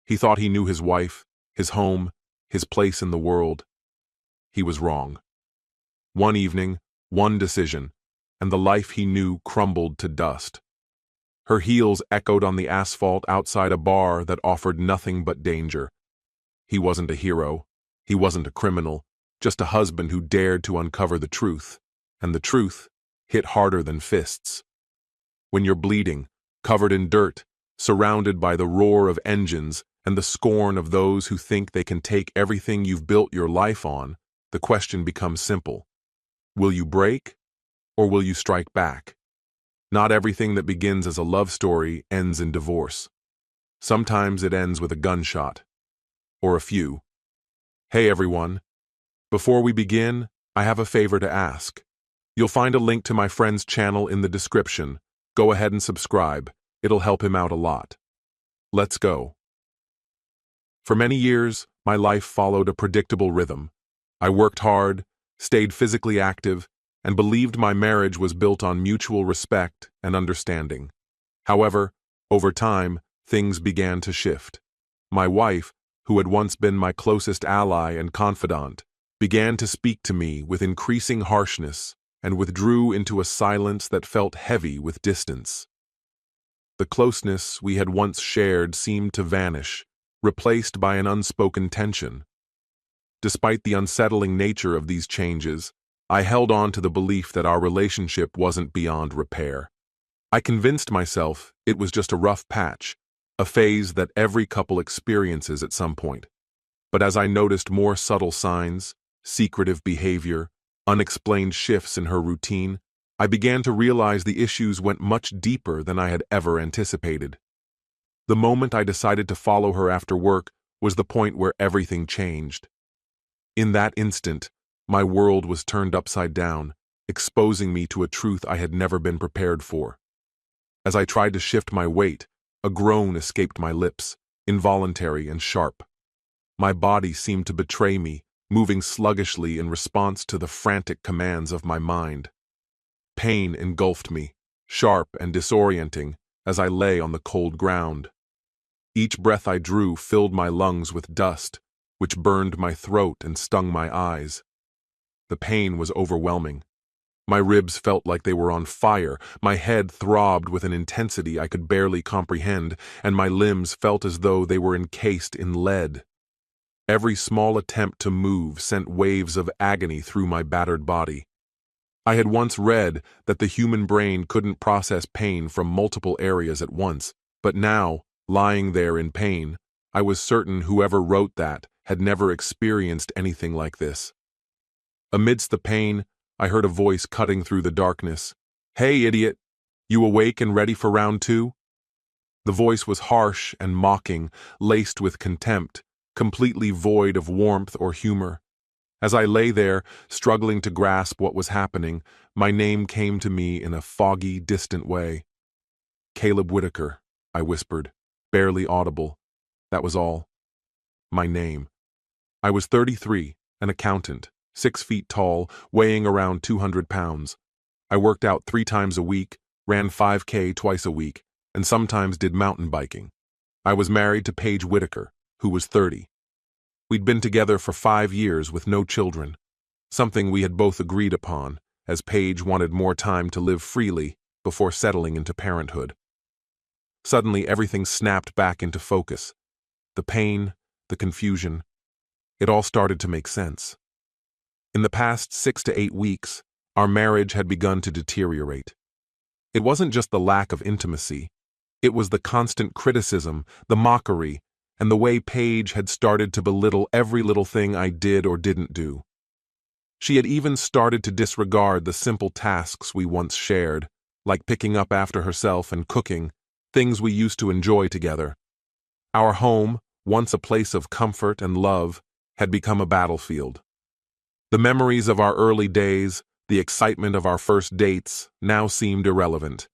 He thought he knew his wife, his home, his place in the world. He was wrong. One evening, one decision, and the life he knew crumbled to dust. Her heels echoed on the asphalt outside a bar that offered nothing but danger. He wasn't a hero. He wasn't a criminal, just a husband who dared to uncover the truth, and the truth hit harder than fists. When you're bleeding, covered in dirt, surrounded by the roar of engines and the scorn of those who think they can take everything you've built your life on, the question becomes simple. Will you break, or will you strike back? Not everything that begins as a love story ends in divorce. Sometimes it ends with a gunshot. Or a few. Hey everyone. Before we begin, I have a favor to ask. You'll find a link to my friend's channel in the description. Go ahead and subscribe. It'll help him out a lot. Let's go. For many years, my life followed a predictable rhythm. I worked hard, stayed physically active, and believed my marriage was built on mutual respect and understanding. However, over time, things began to shift. My wife, who had once been my closest ally and confidant, began to speak to me with increasing harshness and withdrew into a silence that felt heavy with distance. The closeness we had once shared seemed to vanish, replaced by an unspoken tension. Despite the unsettling nature of these changes, I held on to the belief that our relationship wasn't beyond repair. I convinced myself it was just a rough patch, a phase that every couple experiences at some point. But as I noticed more subtle signs, secretive behavior, unexplained shifts in her routine, I began to realize the issues went much deeper than I had ever anticipated. The moment I decided to follow her after work was the point where everything changed. In that instant, my world was turned upside down, exposing me to a truth I had never been prepared for. As I tried to shift my weight, a groan escaped my lips, involuntary and sharp. My body seemed to betray me, moving sluggishly in response to the frantic commands of my mind. Pain engulfed me, sharp and disorienting, as I lay on the cold ground. Each breath I drew filled my lungs with dust, which burned my throat and stung my eyes. The pain was overwhelming. My ribs felt like they were on fire, my head throbbed with an intensity I could barely comprehend, and my limbs felt as though they were encased in lead. Every small attempt to move sent waves of agony through my battered body. I had once read that the human brain couldn't process pain from multiple areas at once, but now, lying there in pain, I was certain whoever wrote that had never experienced anything like this. Amidst the pain, I heard a voice cutting through the darkness. "Hey, idiot! You awake and ready for round two?" The voice was harsh and mocking, laced with contempt, completely void of warmth or humor. As I lay there, struggling to grasp what was happening, my name came to me in a foggy, distant way. "Caleb Whitaker," I whispered, barely audible. That was all. My name. I was 33, an accountant, 6 feet tall, weighing around 200 pounds. I worked out 3 times a week, ran 5K twice a week, and sometimes did mountain biking. I was married to Paige Whitaker, who was 30. We'd been together for 5 years with no children, something we had both agreed upon, as Paige wanted more time to live freely before settling into parenthood. Suddenly, everything snapped back into focus. The pain, the confusion. It all started to make sense. In the past 6 to 8 weeks, our marriage had begun to deteriorate. It wasn't just the lack of intimacy. It was the constant criticism, the mockery, and the way Paige had started to belittle every little thing I did or didn't do. She had even started to disregard the simple tasks we once shared, like picking up after herself and cooking, things we used to enjoy together. Our home, once a place of comfort and love, had become a battlefield. The memories of our early days, the excitement of our first dates, now seemed irrelevant.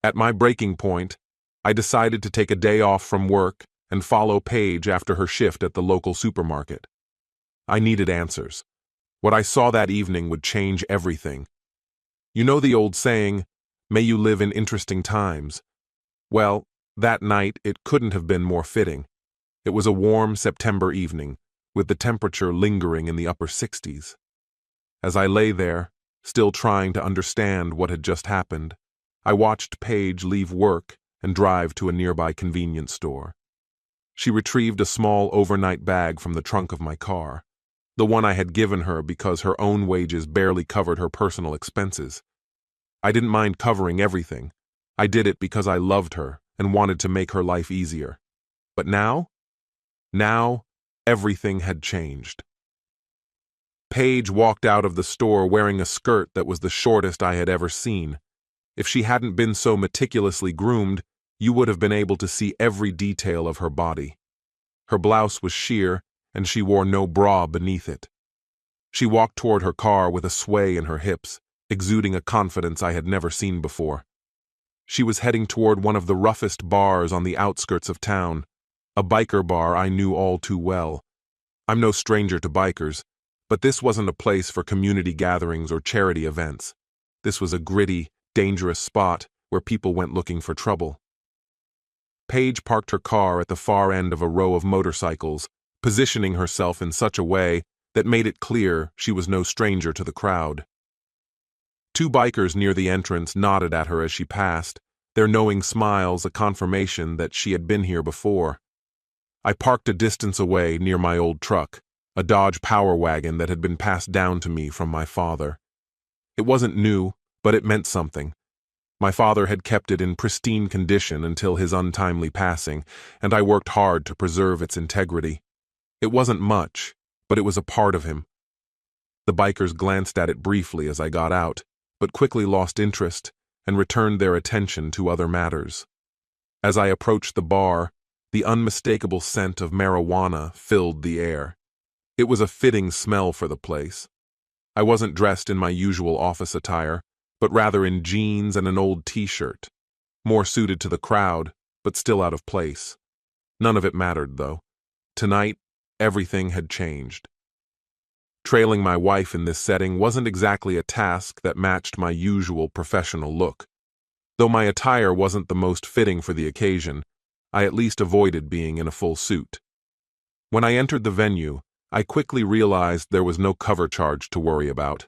At my breaking point, I decided to take a day off from work and follow Paige after her shift at the local supermarket. I needed answers. What I saw that evening would change everything. You know the old saying, "May you live in interesting times." Well, that night it couldn't have been more fitting. It was a warm September evening, with the temperature lingering in the upper 60s. As I lay there, still trying to understand what had just happened, I watched Paige leave work and drive to a nearby convenience store. She retrieved a small overnight bag from the trunk of my car, the one I had given her because her own wages barely covered her personal expenses. I didn't mind covering everything. I did it because I loved her and wanted to make her life easier. But now, everything had changed. Paige walked out of the store wearing a skirt that was the shortest I had ever seen. If she hadn't been so meticulously groomed, you would have been able to see every detail of her body. Her blouse was sheer, and she wore no bra beneath it. She walked toward her car with a sway in her hips, exuding a confidence I had never seen before. She was heading toward one of the roughest bars on the outskirts of town, a biker bar I knew all too well. I'm no stranger to bikers, but this wasn't a place for community gatherings or charity events. This was a gritty, dangerous spot where people went looking for trouble. Paige parked her car at the far end of a row of motorcycles, positioning herself in such a way that made it clear she was no stranger to the crowd. Two bikers near the entrance nodded at her as she passed, their knowing smiles a confirmation that she had been here before. I parked a distance away near my old truck, a Dodge Power Wagon that had been passed down to me from my father. It wasn't new, but it meant something. My father had kept it in pristine condition until his untimely passing, and I worked hard to preserve its integrity. It wasn't much, but it was a part of him. The bikers glanced at it briefly as I got out, but quickly lost interest and returned their attention to other matters. As I approached the bar, the unmistakable scent of marijuana filled the air. It was a fitting smell for the place. I wasn't dressed in my usual office attire, but rather in jeans and an old t-shirt, more suited to the crowd, but still out of place. None of it mattered, though. Tonight, everything had changed. Trailing my wife in this setting wasn't exactly a task that matched my usual professional look. Though my attire wasn't the most fitting for the occasion, I at least avoided being in a full suit. When I entered the venue, I quickly realized there was no cover charge to worry about.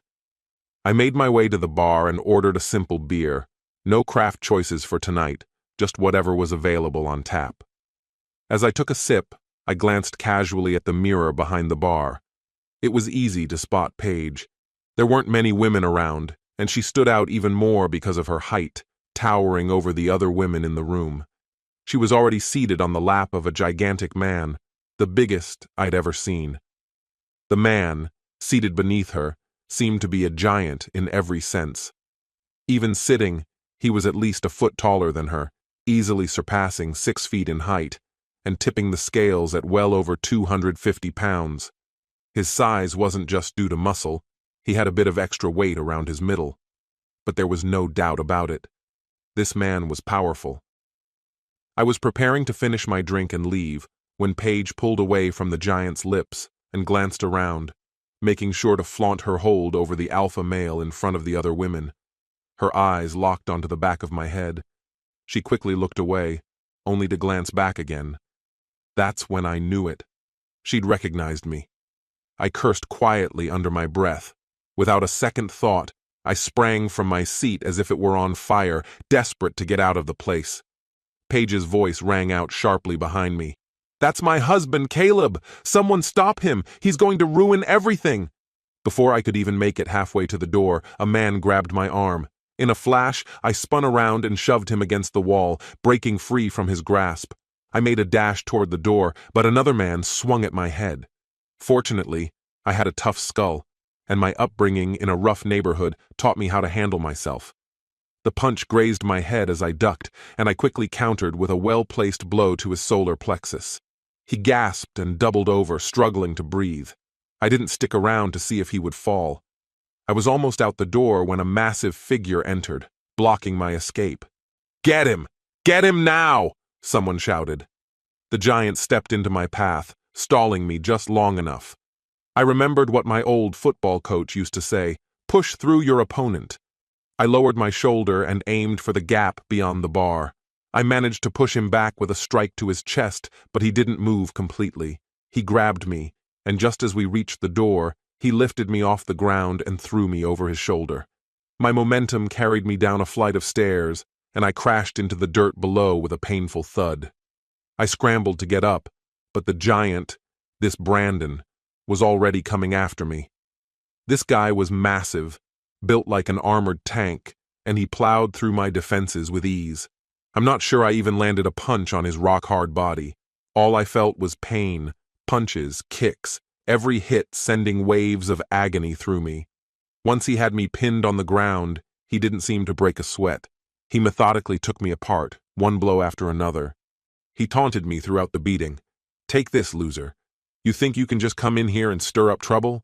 I made my way to the bar and ordered a simple beer, no craft choices for tonight, just whatever was available on tap. As I took a sip, I glanced casually at the mirror behind the bar. It was easy to spot Paige. There weren't many women around, and she stood out even more because of her height, towering over the other women in the room. She was already seated on the lap of a gigantic man, the biggest I'd ever seen. The man, seated beneath her, seemed to be a giant in every sense. Even sitting, he was at least a foot taller than her, easily surpassing 6 feet in height, and tipping the scales at well over 250 pounds. His size wasn't just due to muscle, he had a bit of extra weight around his middle. But there was no doubt about it. This man was powerful. I was preparing to finish my drink and leave when Paige pulled away from the giant's lips and glanced around, making sure to flaunt her hold over the alpha male in front of the other women. Her eyes locked onto the back of my head. She quickly looked away, only to glance back again. That's when I knew it. She'd recognized me. I cursed quietly under my breath. Without a second thought, I sprang from my seat as if it were on fire, desperate to get out of the place. Paige's voice rang out sharply behind me. "That's my husband, Caleb! Someone stop him! He's going to ruin everything!" Before I could even make it halfway to the door, a man grabbed my arm. In a flash, I spun around and shoved him against the wall, breaking free from his grasp. I made a dash toward the door, but another man swung at my head. Fortunately, I had a tough skull, and my upbringing in a rough neighborhood taught me how to handle myself. The punch grazed my head as I ducked, and I quickly countered with a well-placed blow to his solar plexus. He gasped and doubled over, struggling to breathe. I didn't stick around to see if he would fall. I was almost out the door when a massive figure entered, blocking my escape. "Get him! Get him now!" someone shouted. The giant stepped into my path, stalling me just long enough. I remembered what my old football coach used to say, "Push through your opponent." I lowered my shoulder and aimed for the gap beyond the bar. I managed to push him back with a strike to his chest, but he didn't move completely. He grabbed me, and just as we reached the door, he lifted me off the ground and threw me over his shoulder. My momentum carried me down a flight of stairs, and I crashed into the dirt below with a painful thud. I scrambled to get up, but the giant, this Brandon, was already coming after me. This guy was massive, built like an armored tank, and he plowed through my defenses with ease. I'm not sure I even landed a punch on his rock-hard body. All I felt was pain, punches, kicks, every hit sending waves of agony through me. Once he had me pinned on the ground, he didn't seem to break a sweat. He methodically took me apart, one blow after another. He taunted me throughout the beating. "Take this, loser. You think you can just come in here and stir up trouble?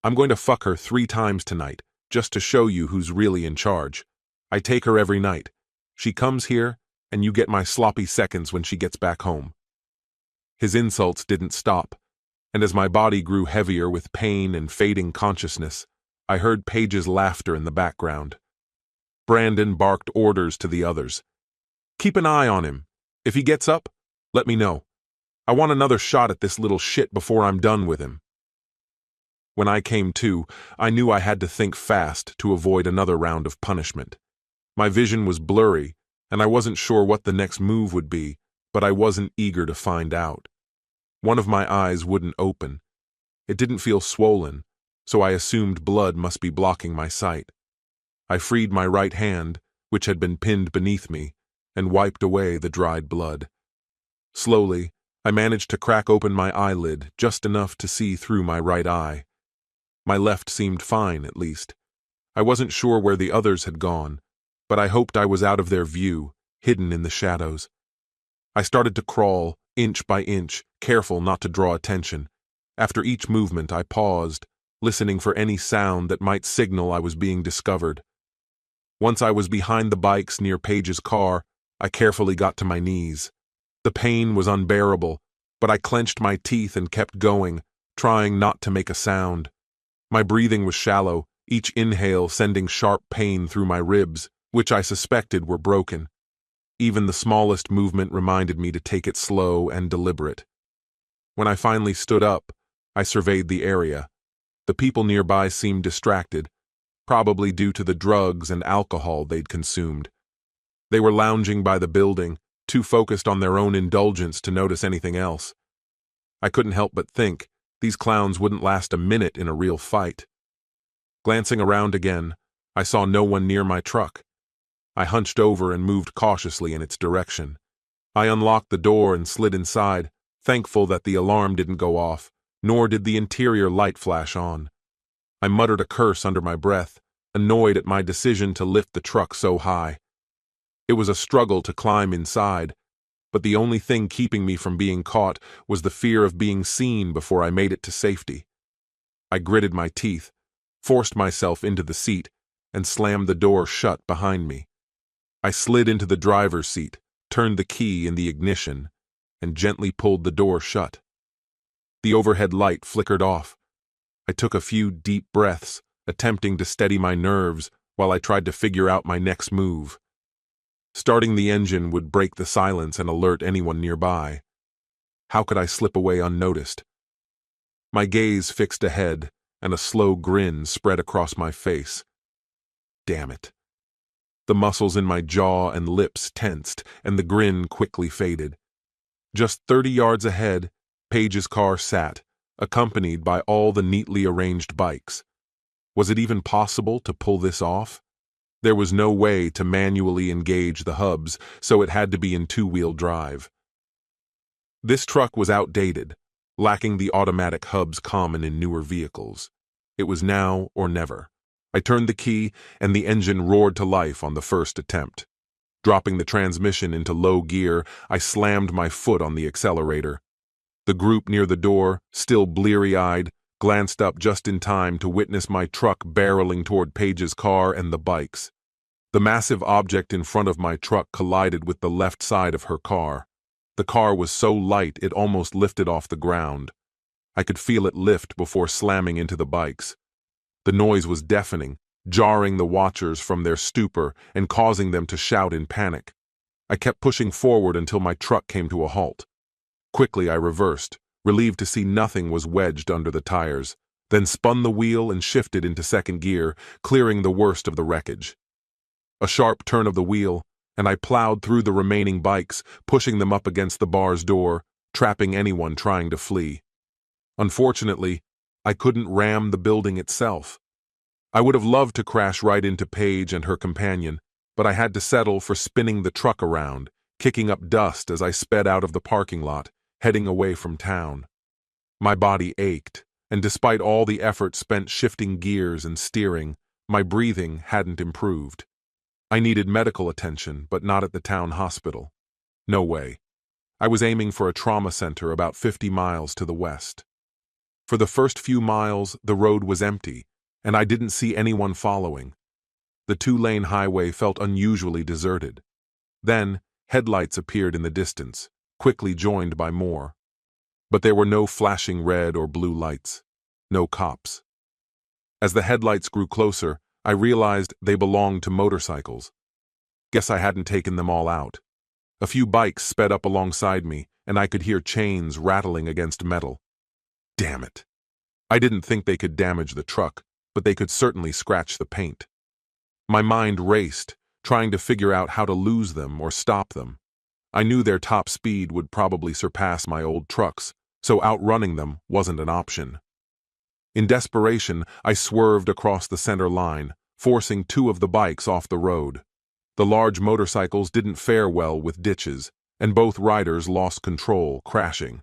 I'm going to fuck her 3 times tonight, just to show you who's really in charge. I take her every night. She comes here, and you get my sloppy seconds when she gets back home." His insults didn't stop, and as my body grew heavier with pain and fading consciousness, I heard Paige's laughter in the background. Brandon barked orders to the others. "Keep an eye on him. If he gets up, let me know. I want another shot at this little shit before I'm done with him." When I came to, I knew I had to think fast to avoid another round of punishment. My vision was blurry, and I wasn't sure what the next move would be, but I wasn't eager to find out. One of my eyes wouldn't open. It didn't feel swollen, so I assumed blood must be blocking my sight. I freed my right hand, which had been pinned beneath me, and wiped away the dried blood. Slowly, I managed to crack open my eyelid just enough to see through my right eye. My left seemed fine, at least. I wasn't sure where the others had gone, but I hoped I was out of their view, hidden in the shadows. I started to crawl, inch by inch, careful not to draw attention. After each movement, I paused, listening for any sound that might signal I was being discovered. Once I was behind the bikes near Paige's car, I carefully got to my knees. The pain was unbearable, but I clenched my teeth and kept going, trying not to make a sound. My breathing was shallow, each inhale sending sharp pain through my ribs, which I suspected were broken. Even the smallest movement reminded me to take it slow and deliberate. When I finally stood up, I surveyed the area. The people nearby seemed distracted, probably due to the drugs and alcohol they'd consumed. They were lounging by the building, too focused on their own indulgence to notice anything else. I couldn't help but think, these clowns wouldn't last a minute in a real fight. Glancing around again, I saw no one near my truck. I hunched over and moved cautiously in its direction. I unlocked the door and slid inside, thankful that the alarm didn't go off, nor did the interior light flash on. I muttered a curse under my breath, annoyed at my decision to lift the truck so high. It was a struggle to climb inside, but the only thing keeping me from being caught was the fear of being seen before I made it to safety. I gritted my teeth, forced myself into the seat, and slammed the door shut behind me. I slid into the driver's seat, turned the key in the ignition, and gently pulled the door shut. The overhead light flickered off. I took a few deep breaths, attempting to steady my nerves while I tried to figure out my next move. Starting the engine would break the silence and alert anyone nearby. How could I slip away unnoticed? My gaze fixed ahead, and a slow grin spread across my face. Damn it. The muscles in my jaw and lips tensed, and the grin quickly faded. Just 30 yards ahead, Paige's car sat, accompanied by all the neatly arranged bikes. Was it even possible to pull this off? There was no way to manually engage the hubs, so it had to be in two-wheel drive. This truck was outdated, lacking the automatic hubs common in newer vehicles. It was now or never. I turned the key, and the engine roared to life on the first attempt. Dropping the transmission into low gear, I slammed my foot on the accelerator. The group near the door, still bleary-eyed, glanced up just in time to witness my truck barreling toward Paige's car and the bikes. The massive object in front of my truck collided with the left side of her car. The car was so light it almost lifted off the ground. I could feel it lift before slamming into the bikes. The noise was deafening, jarring the watchers from their stupor and causing them to shout in panic. I kept pushing forward until my truck came to a halt. Quickly I reversed, relieved to see nothing was wedged under the tires, then spun the wheel and shifted into second gear, clearing the worst of the wreckage. A sharp turn of the wheel, and I plowed through the remaining bikes, pushing them up against the bar's door, trapping anyone trying to flee. Unfortunately, I couldn't ram the building itself. I would have loved to crash right into Paige and her companion, but I had to settle for spinning the truck around, kicking up dust as I sped out of the parking lot, heading away from town. My body ached, and despite all the effort spent shifting gears and steering, my breathing hadn't improved. I needed medical attention, but not at the town hospital. No way. I was aiming for a trauma center about 50 miles to the west. For the first few miles, the road was empty, and I didn't see anyone following. The two-lane highway felt unusually deserted. Then, headlights appeared in the distance, quickly joined by more. But there were no flashing red or blue lights. No cops. As the headlights grew closer, I realized they belonged to motorcycles. Guess I hadn't taken them all out. A few bikes sped up alongside me, and I could hear chains rattling against metal. Damn it. I didn't think they could damage the truck, but they could certainly scratch the paint. My mind raced, trying to figure out how to lose them or stop them. I knew their top speed would probably surpass my old trucks, so outrunning them wasn't an option. In desperation, I swerved across the center line, forcing two of the bikes off the road. The large motorcycles didn't fare well with ditches, and both riders lost control, crashing.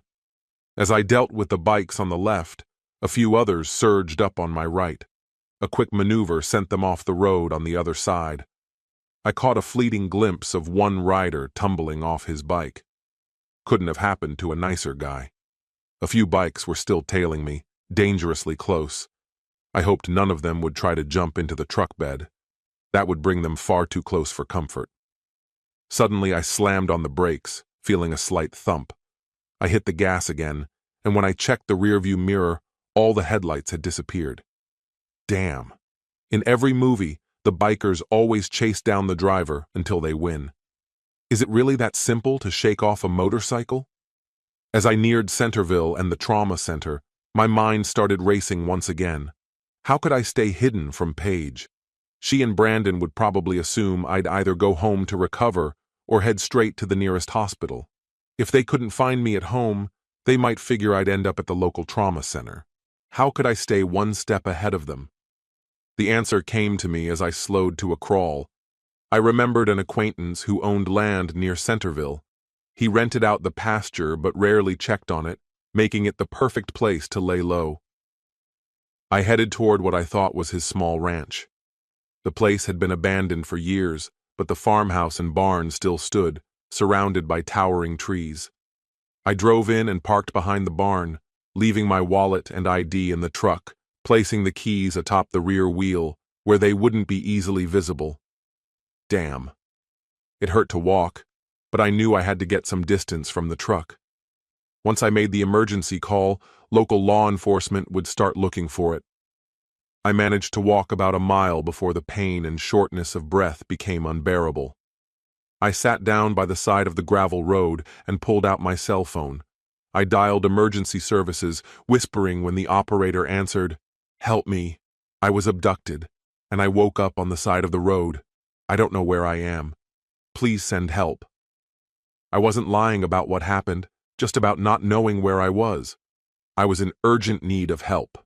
As I dealt with the bikes on the left, a few others surged up on my right. A quick maneuver sent them off the road on the other side. I caught a fleeting glimpse of one rider tumbling off his bike. Couldn't have happened to a nicer guy. A few bikes were still tailing me, dangerously close. I hoped none of them would try to jump into the truck bed. That would bring them far too close for comfort. Suddenly I slammed on the brakes, feeling a slight thump. I hit the gas again, and when I checked the rearview mirror, all the headlights had disappeared. Damn. In every movie, the bikers always chase down the driver until they win. Is it really that simple to shake off a motorcycle? As I neared Centerville and the trauma center, my mind started racing once again. How could I stay hidden from Paige? She and Brandon would probably assume I'd either go home to recover or head straight to the nearest hospital. If they couldn't find me at home, they might figure I'd end up at the local trauma center. How could I stay one step ahead of them? The answer came to me as I slowed to a crawl. I remembered an acquaintance who owned land near Centerville. He rented out the pasture but rarely checked on it, making it the perfect place to lay low. I headed toward what I thought was his small ranch. The place had been abandoned for years, but the farmhouse and barn still stood, surrounded by towering trees. I drove in and parked behind the barn, leaving my wallet and ID in the truck, placing the keys atop the rear wheel, where they wouldn't be easily visible. Damn. It hurt to walk, but I knew I had to get some distance from the truck. Once I made the emergency call, local law enforcement would start looking for it. I managed to walk about a mile before the pain and shortness of breath became unbearable. I sat down by the side of the gravel road and pulled out my cell phone. I dialed emergency services, whispering when the operator answered, "Help me. I was abducted, and I woke up on the side of the road. I don't know where I am. Please send help." I wasn't lying about what happened, just about not knowing where I was. I was in urgent need of help.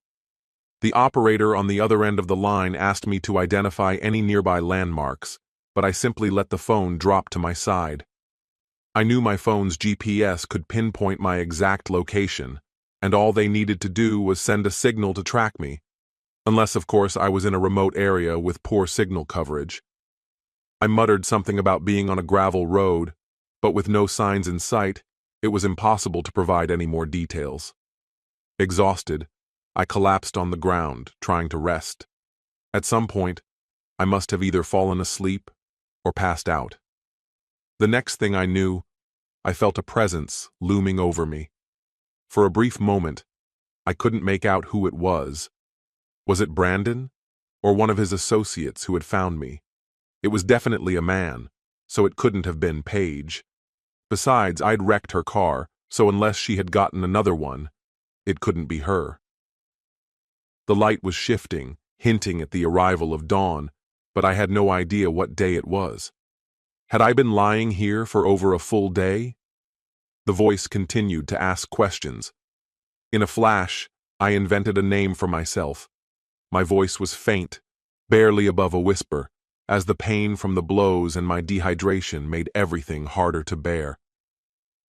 The operator on the other end of the line asked me to identify any nearby landmarks, but I simply let the phone drop to my side. I knew my phone's GPS could pinpoint my exact location, and all they needed to do was send a signal to track me. Unless, of course, I was in a remote area with poor signal coverage. I muttered something about being on a gravel road, but with no signs in sight, it was impossible to provide any more details. Exhausted, I collapsed on the ground, trying to rest. At some point, I must have either fallen asleep or passed out. The next thing I knew, I felt a presence looming over me. For a brief moment, I couldn't make out who it was. Was it Brandon, or one of his associates who had found me? It was definitely a man, so it couldn't have been Paige. Besides, I'd wrecked her car, so unless she had gotten another one, it couldn't be her. The light was shifting, hinting at the arrival of dawn, but I had no idea what day it was. Had I been lying here for over a full day? The voice continued to ask questions. In a flash, I invented a name for myself. My voice was faint, barely above a whisper, as the pain from the blows and my dehydration made everything harder to bear.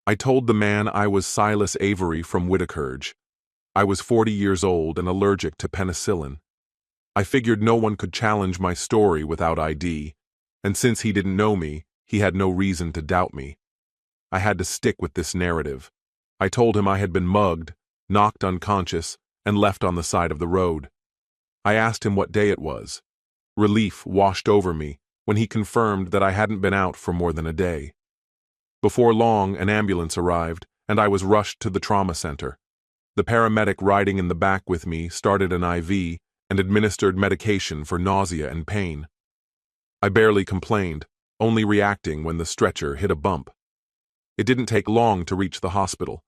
I told the man I was Silas Avery from Whitacurge. I was 40 years old and allergic to penicillin. I figured no one could challenge my story without ID, and since he didn't know me, he had no reason to doubt me. I had to stick with this narrative. I told him I had been mugged, knocked unconscious, and left on the side of the road. I asked him what day it was. Relief washed over me when he confirmed that I hadn't been out for more than a day. Before long, an ambulance arrived, and I was rushed to the trauma center. The paramedic riding in the back with me started an IV and administered medication for nausea and pain. I barely complained, only reacting when the stretcher hit a bump. It didn't take long to reach the hospital.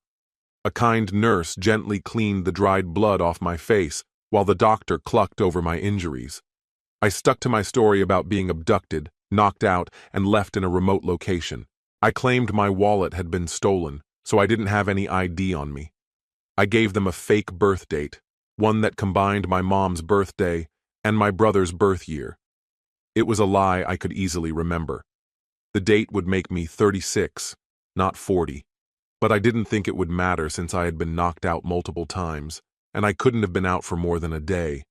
A kind nurse gently cleaned the dried blood off my face while the doctor clucked over my injuries. I stuck to my story about being abducted, knocked out, and left in a remote location. I claimed my wallet had been stolen, so I didn't have any ID on me. I gave them a fake birth date, one that combined my mom's birthday and my brother's birth year. It was a lie I could easily remember. The date would make me 36, not 40. But I didn't think it would matter since I had been knocked out multiple times, and I couldn't have been out for more than a day.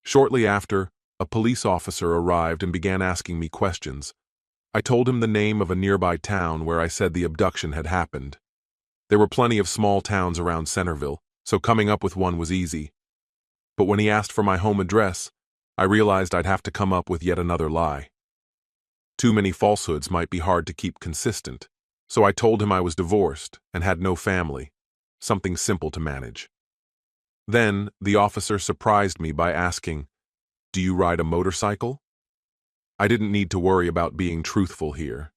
Shortly after, a police officer arrived and began asking me questions. I told him the name of a nearby town where I said the abduction had happened. There were plenty of small towns around Centerville, so coming up with one was easy. But when he asked for my home address, I realized I'd have to come up with yet another lie. Too many falsehoods might be hard to keep consistent, so I told him I was divorced and had no family, something simple to manage. Then, the officer surprised me by asking, "Do you ride a motorcycle?" I didn't need to worry about being truthful here.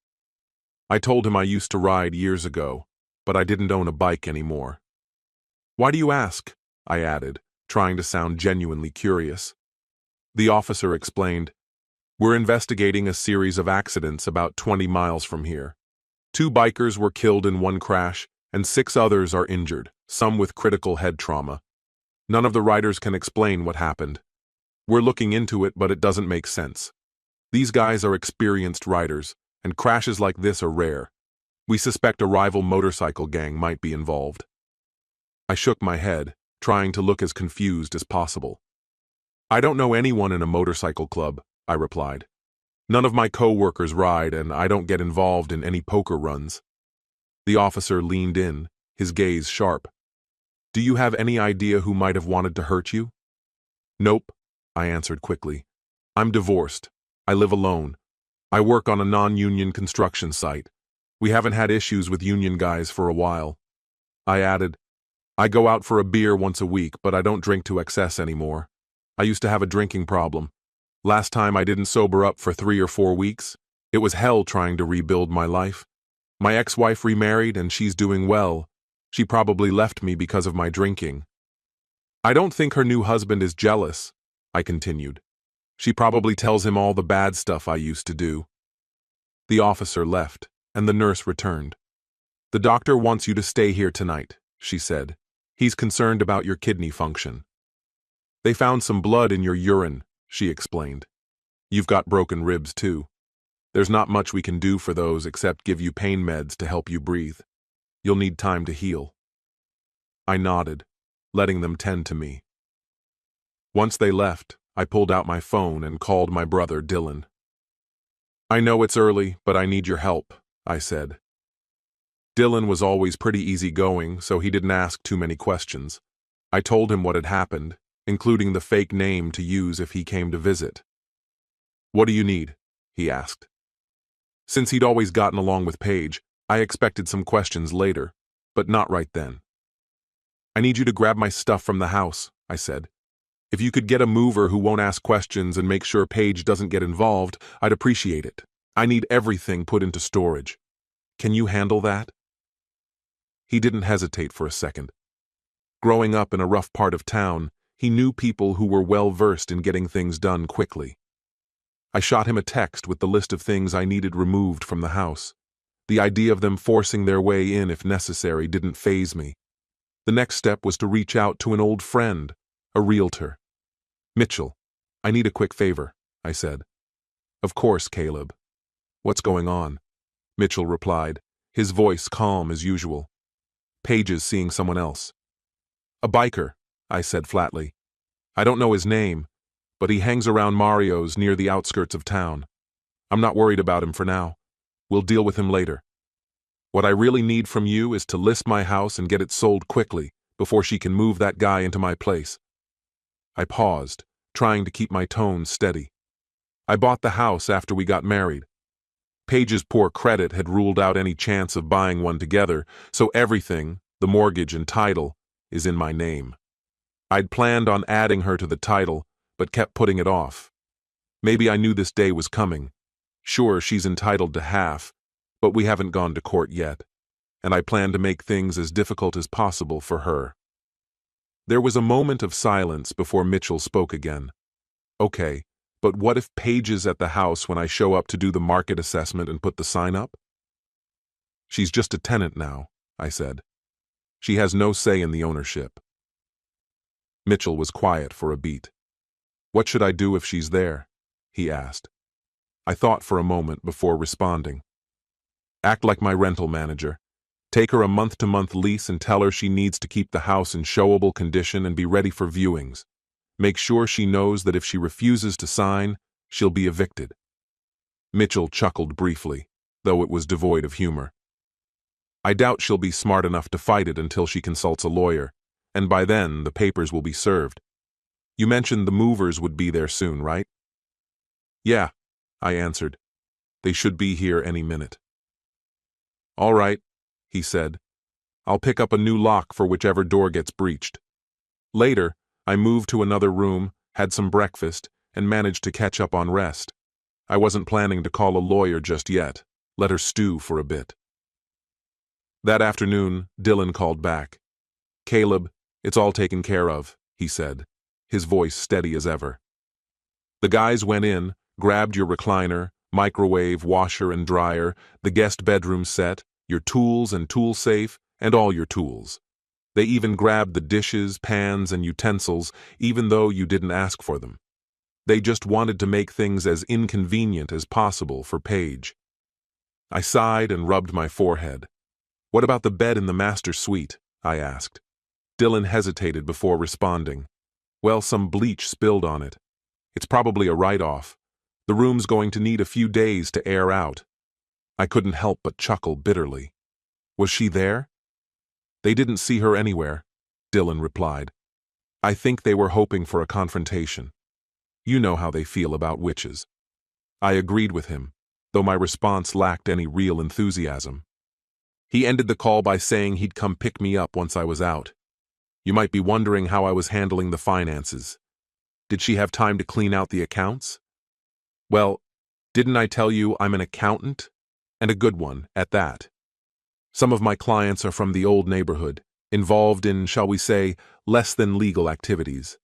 I told him I used to ride years ago, but I didn't own a bike anymore. "Why do you ask?" I added, trying to sound genuinely curious. The officer explained, "We're investigating a series of accidents about 20 miles from here. 2 bikers were killed in one crash, and 6 others are injured, some with critical head trauma. None of the riders can explain what happened. We're looking into it, but it doesn't make sense. These guys are experienced riders, and crashes like this are rare. We suspect a rival motorcycle gang might be involved." I shook my head, trying to look as confused as possible. "I don't know anyone in a motorcycle club," I replied. "None of my co-workers ride, and I don't get involved in any poker runs." The officer leaned in, his gaze sharp. "Do you have any idea who might have wanted to hurt you?" "Nope," I answered quickly. "I'm divorced. I live alone. I work on a non-union construction site. We haven't had issues with union guys for a while." I added, "I go out for a beer once a week, but I don't drink to excess anymore. I used to have a drinking problem. Last time I didn't sober up for 3 or 4 weeks. It was hell trying to rebuild my life. My ex-wife remarried and she's doing well. She probably left me because of my drinking." "I don't think her new husband is jealous," I continued. "She probably tells him all the bad stuff I used to do." The officer left, and the nurse returned. "The doctor wants you to stay here tonight," she said. "He's concerned about your kidney function." "They found some blood in your urine," she explained. "You've got broken ribs too. There's not much we can do for those except give you pain meds to help you breathe. You'll need time to heal." I nodded, letting them tend to me. Once they left, I pulled out my phone and called my brother Dylan. "I know it's early, but I need your help," I said. Dylan was always pretty easygoing, so he didn't ask too many questions. I told him what had happened, including the fake name to use if he came to visit. "What do you need?" he asked. Since he'd always gotten along with Paige, I expected some questions later, but not right then. "I need you to grab my stuff from the house," I said. "If you could get a mover who won't ask questions and make sure Paige doesn't get involved, I'd appreciate it. I need everything put into storage. Can you handle that? He didn't hesitate for a second. Growing up in a rough part of town, he knew people who were well-versed in getting things done quickly. I shot him a text with the list of things I needed removed from the house. The idea of them forcing their way in if necessary didn't faze me. The next step was to reach out to an old friend, a realtor. "Mitchell, I need a quick favor," I said. "Of course, Caleb. What's going on?" Mitchell replied, his voice calm as usual. "Paige is seeing someone else." "A biker," I said flatly. "I don't know his name, but he hangs around Mario's near the outskirts of town. I'm not worried about him for now. We'll deal with him later. What I really need from you is to list my house and get it sold quickly before she can move that guy into my place." I paused, trying to keep my tone steady. I bought the house after we got married. Paige's poor credit had ruled out any chance of buying one together, so everything, the mortgage and title, is in my name. I'd planned on adding her to the title, but kept putting it off. Maybe I knew this day was coming. Sure, she's entitled to half, but we haven't gone to court yet, and I plan to make things as difficult as possible for her. There was a moment of silence before Mitchell spoke again. "Okay, but what if Paige is at the house when I show up to do the market assessment and put the sign up?" "She's just a tenant now," I said. "She has no say in the ownership." Mitchell was quiet for a beat. "What should I do if she's there?" he asked. I thought for a moment before responding. "Act like my rental manager. Take her a month-to-month lease and tell her she needs to keep the house in showable condition and be ready for viewings. Make sure she knows that if she refuses to sign, she'll be evicted." Mitchell chuckled briefly, though it was devoid of humor. "I doubt she'll be smart enough to fight it until she consults a lawyer, and by then the papers will be served. You mentioned the movers would be there soon, right?" "Yeah," I answered. "They should be here any minute." "All right," he said. "I'll pick up a new lock for whichever door gets breached." Later, I moved to another room, had some breakfast, and managed to catch up on rest. I wasn't planning to call a lawyer just yet. Let her stew for a bit. That afternoon, Dylan called back. "Caleb, it's all taken care of," he said, his voice steady as ever. "The guys went in, grabbed your recliner, microwave, washer and dryer, the guest bedroom set, your tools and tool safe, and all your tools. They even grabbed the dishes, pans, and utensils, even though you didn't ask for them. They just wanted to make things as inconvenient as possible for Paige." I sighed and rubbed my forehead. "What about the bed in the master suite?" I asked. Dylan hesitated before responding. "Well, some bleach spilled on it. It's probably a write-off. The room's going to need a few days to air out." I couldn't help but chuckle bitterly. "Was she there?" "They didn't see her anywhere," Dylan replied. "I think they were hoping for a confrontation. You know how they feel about witches." I agreed with him, though my response lacked any real enthusiasm. He ended the call by saying he'd come pick me up once I was out. You might be wondering how I was handling the finances. Did she have time to clean out the accounts? Well, didn't I tell you I'm an accountant? And a good one, at that. Some of my clients are from the old neighborhood, involved in, shall we say, less than legal activities.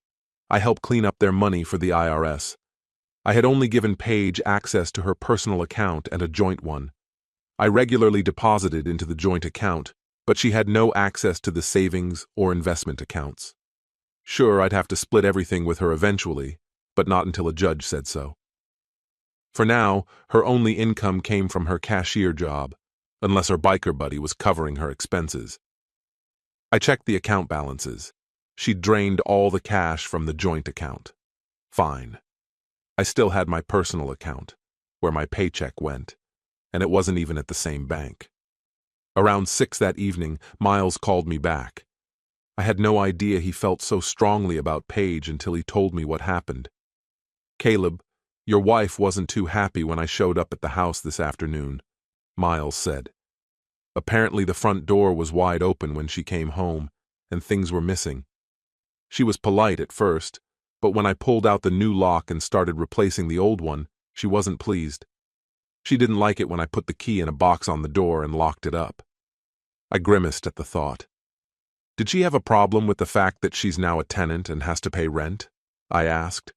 I help clean up their money for the IRS. I had only given Paige access to her personal account and a joint one. I regularly deposited into the joint account, but she had no access to the savings or investment accounts. Sure, I'd have to split everything with her eventually, but not until a judge said so. For now, her only income came from her cashier job, unless her biker buddy was covering her expenses. I checked the account balances. She'd drained all the cash from the joint account. Fine. I still had my personal account, where my paycheck went, and it wasn't even at the same bank. Around 6 that evening, Miles called me back. I had no idea he felt so strongly about Paige until he told me what happened. "Caleb, your wife wasn't too happy when I showed up at the house this afternoon," Miles said. "Apparently the front door was wide open when she came home, and things were missing. She was polite at first, but when I pulled out the new lock and started replacing the old one, she wasn't pleased. She didn't like it when I put the key in a box on the door and locked it up. I grimaced at the thought. Did she have a problem with the fact that she's now a tenant and has to pay rent? I asked.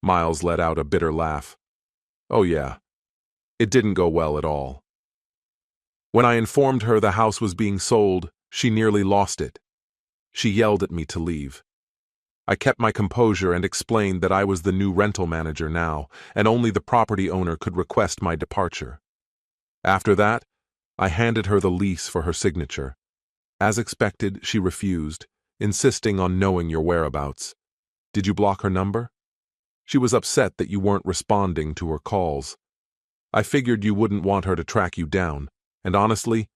Miles let out a bitter laugh. Oh yeah, it didn't go well at all. When I informed her the house was being sold, she nearly lost it. She yelled at me to leave. I kept my composure and explained that I was the new rental manager now, and only the property owner could request my departure. After that, I handed her the lease for her signature. As expected, she refused, insisting on knowing your whereabouts. Did you block her number? She was upset that you weren't responding to her calls. I figured you wouldn't want her to track you down, and honestly,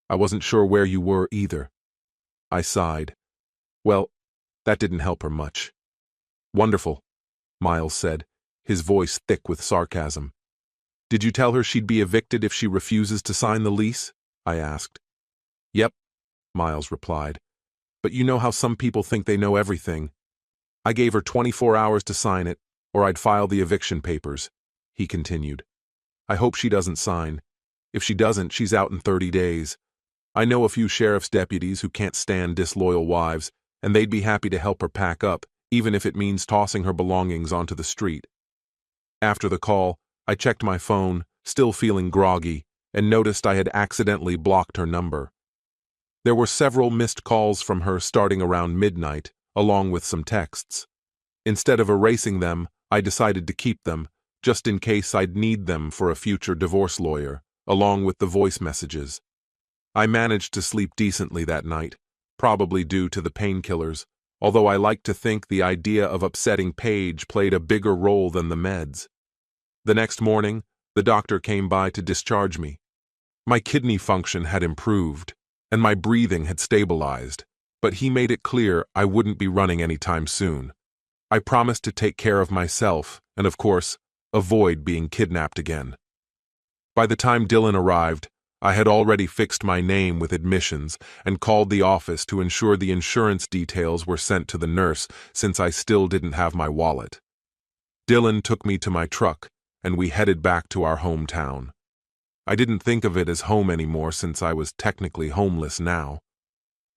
I wasn't sure where you were either. I sighed. Well, that didn't help her much. Wonderful, Miles said, his voice thick with sarcasm. Did you tell her she'd be evicted if she refuses to sign the lease? I asked. Yep, Miles replied. But you know how some people think they know everything. I gave her 24 hours to sign it, or I'd file the eviction papers, he continued. I hope she doesn't sign. If she doesn't, she's out in 30 days. I know a few sheriff's deputies who can't stand disloyal wives, and they'd be happy to help her pack up, even if it means tossing her belongings onto the street. After the call, I checked my phone, still feeling groggy, and noticed I had accidentally blocked her number. There were several missed calls from her starting around midnight, along with some texts. Instead of erasing them, I decided to keep them, just in case I'd need them for a future divorce lawyer, along with the voice messages. I managed to sleep decently that night, probably due to the painkillers, although I like to think the idea of upsetting Paige played a bigger role than the meds. The next morning, the doctor came by to discharge me. My kidney function had improved, and my breathing had stabilized, but he made it clear I wouldn't be running anytime soon. I promised to take care of myself and, of course, avoid being kidnapped again. By the time Dylan arrived, I had already fixed my name with admissions and called the office to ensure the insurance details were sent to the nurse since I still didn't have my wallet. Dylan took me to my truck, and we headed back to our hometown. I didn't think of it as home anymore since I was technically homeless now.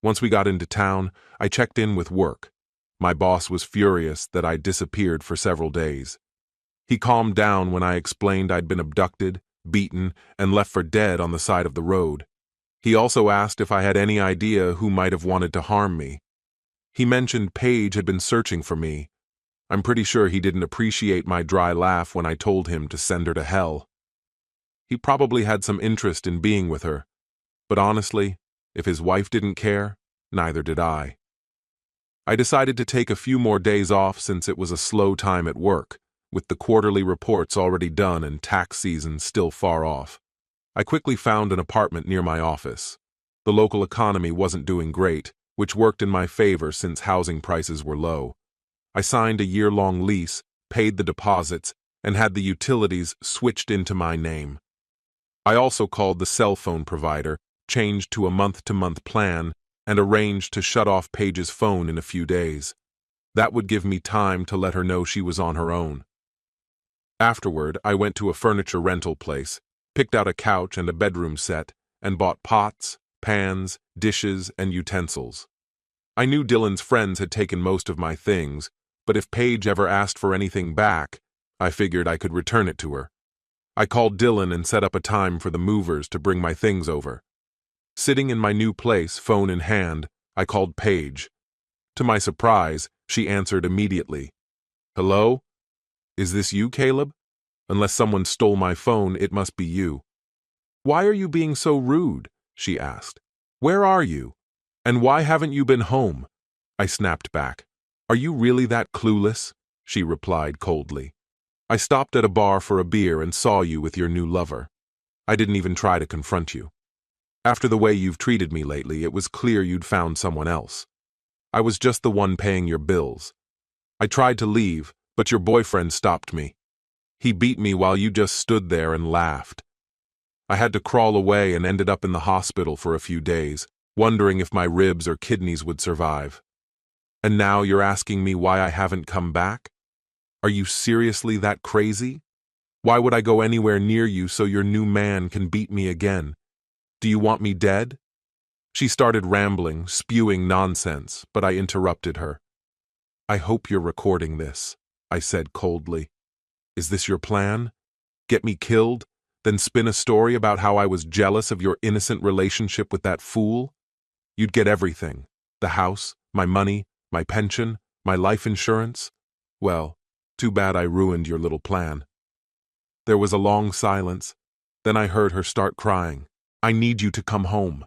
Once we got into town, I checked in with work. My boss was furious that I'd disappeared for several days. He calmed down when I explained I'd been abducted, beaten, and left for dead on the side of the road. He also asked if I had any idea who might have wanted to harm me. He mentioned Paige had been searching for me. I'm pretty sure he didn't appreciate my dry laugh when I told him to send her to hell. He probably had some interest in being with her, but honestly, if his wife didn't care, neither did I. I decided to take a few more days off since it was a slow time at work, with the quarterly reports already done and tax season still far off. I quickly found an apartment near my office. The local economy wasn't doing great, which worked in my favor since housing prices were low. I signed a year-long lease, paid the deposits, and had the utilities switched into my name. I also called the cell phone provider, changed to a month-to-month plan, and arranged to shut off Paige's phone in a few days. That would give me time to let her know she was on her own. Afterward, I went to a furniture rental place, picked out a couch and a bedroom set, and bought pots, pans, dishes, and utensils. I knew Dylan's friends had taken most of my things, but if Paige ever asked for anything back, I figured I could return it to her. I called Dylan and set up a time for the movers to bring my things over. Sitting in my new place, phone in hand, I called Paige. To my surprise, she answered immediately. Hello? Is this you, Caleb? Unless someone stole my phone, it must be you. Why are you being so rude? She asked. Where are you? And why haven't you been home? I snapped back. Are you really that clueless? She replied coldly. I stopped at a bar for a beer and saw you with your new lover. I didn't even try to confront you. After the way you've treated me lately, it was clear you'd found someone else. I was just the one paying your bills. I tried to leave, but your boyfriend stopped me. He beat me while you just stood there and laughed. I had to crawl away and ended up in the hospital for a few days, wondering if my ribs or kidneys would survive. And now you're asking me why I haven't come back? Are you seriously that crazy? Why would I go anywhere near you so your new man can beat me again? Do you want me dead? She started rambling, spewing nonsense, but I interrupted her. I hope you're recording this, I said coldly. Is this your plan? Get me killed, then spin a story about how I was jealous of your innocent relationship with that fool? You'd get everything. The house, my money, my pension, my life insurance. Well, too bad I ruined your little plan. There was a long silence. Then I heard her start crying. I need you to come home.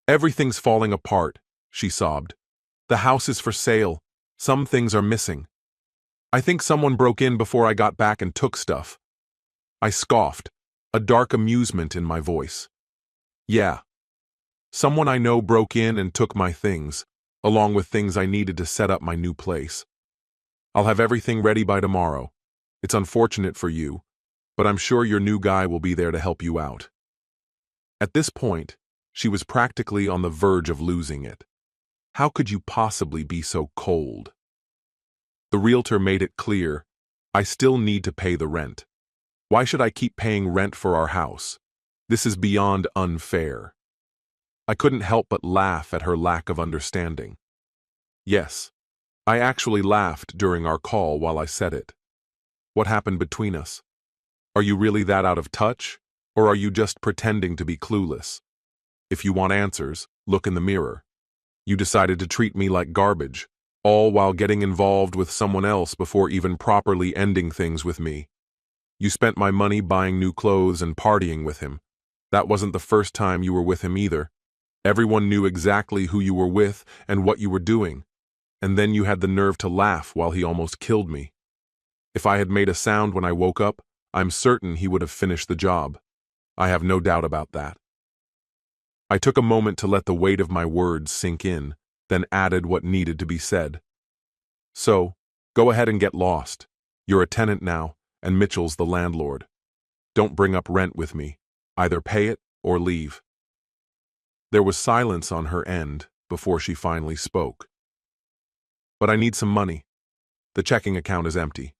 Everything's falling apart, she sobbed. The house is for sale. Some things are missing. I think someone broke in before I got back and took stuff. I scoffed, a dark amusement in my voice. Yeah. Someone I know broke in and took my things, along with things I needed to set up my new place. I'll have everything ready by tomorrow. It's unfortunate for you, but I'm sure your new guy will be there to help you out. At this point, she was practically on the verge of losing it. How could you possibly be so cold? The realtor made it clear, I still need to pay the rent. Why should I keep paying rent for our house? This is beyond unfair. I couldn't help but laugh at her lack of understanding. Yes, I actually laughed during our call while I said it. What happened between us? Are you really that out of touch, or are you just pretending to be clueless? If you want answers, look in the mirror. You decided to treat me like garbage, all while getting involved with someone else before even properly ending things with me. You spent my money buying new clothes and partying with him. That wasn't the first time you were with him either. Everyone knew exactly who you were with and what you were doing. And then you had the nerve to laugh while he almost killed me. If I had made a sound when I woke up, I'm certain he would have finished the job. I have no doubt about that. I took a moment to let the weight of my words sink in, then added what needed to be said. So, go ahead and get lost. You're a tenant now, and Mitchell's the landlord. Don't bring up rent with me. Either pay it or leave. There was silence on her end before she finally spoke. But I need some money. The checking account is empty.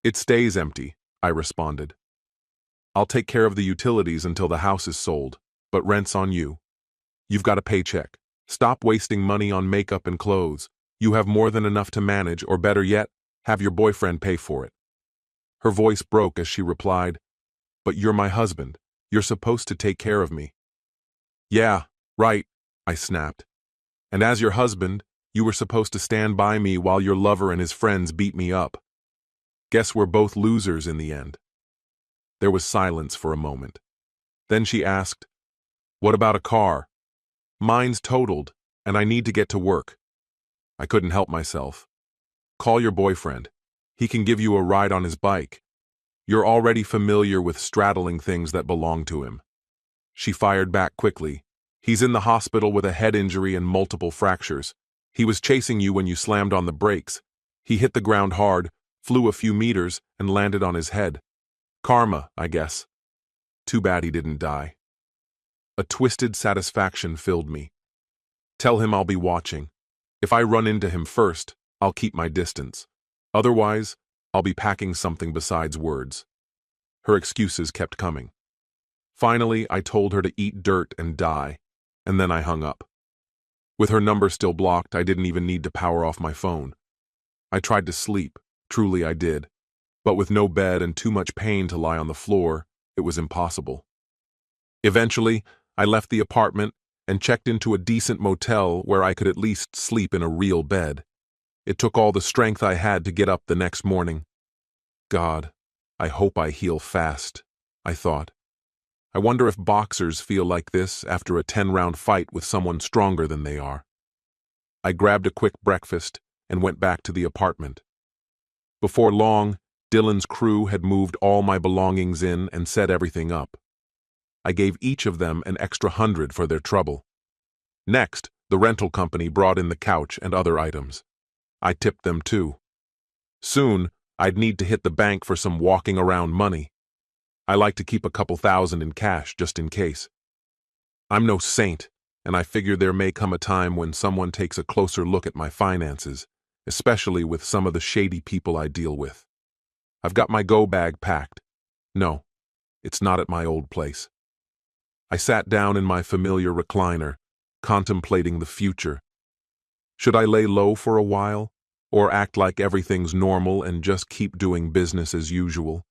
It stays empty, I responded. I'll take care of the utilities until the house is sold, but rent's on you. You've got a paycheck. Stop wasting money on makeup and clothes. You have more than enough to manage, or better yet, have your boyfriend pay for it. Her voice broke as she replied, But you're my husband. You're supposed to take care of me. Yeah, right, I snapped. And as your husband, you were supposed to stand by me while your lover and his friends beat me up. Guess we're both losers in the end. There was silence for a moment. Then she asked, What about a car? Mine's totaled, and I need to get to work. I couldn't help myself. Call your boyfriend. He can give you a ride on his bike. You're already familiar with straddling things that belong to him. She fired back quickly. He's in the hospital with a head injury and multiple fractures. He was chasing you when you slammed on the brakes. He hit the ground hard, flew a few meters, and landed on his head. Karma, I guess. Too bad he didn't die. A twisted satisfaction filled me. Tell him I'll be watching. If I run into him first, I'll keep my distance. Otherwise, I'll be packing something besides words. Her excuses kept coming. Finally, I told her to eat dirt and die, and then I hung up. With her number still blocked, I didn't even need to power off my phone. I tried to sleep, truly I did, but with no bed and too much pain to lie on the floor, it was impossible. Eventually, I left the apartment and checked into a decent motel where I could at least sleep in a real bed. It took all the strength I had to get up the next morning. God, I hope I heal fast, I thought. I wonder if boxers feel like this after a 10-round fight with someone stronger than they are. I grabbed a quick breakfast and went back to the apartment. Before long, Dylan's crew had moved all my belongings in and set everything up. I gave each of them an extra $100 for their trouble. Next, the rental company brought in the couch and other items. I tipped them too. Soon, I'd need to hit the bank for some walking around money. I like to keep a couple thousand in cash just in case. I'm no saint, and I figure there may come a time when someone takes a closer look at my finances, especially with some of the shady people I deal with. I've got my go bag packed. No, it's not at my old place. I sat down in my familiar recliner, contemplating the future. Should I lay low for a while, or act like everything's normal and just keep doing business as usual?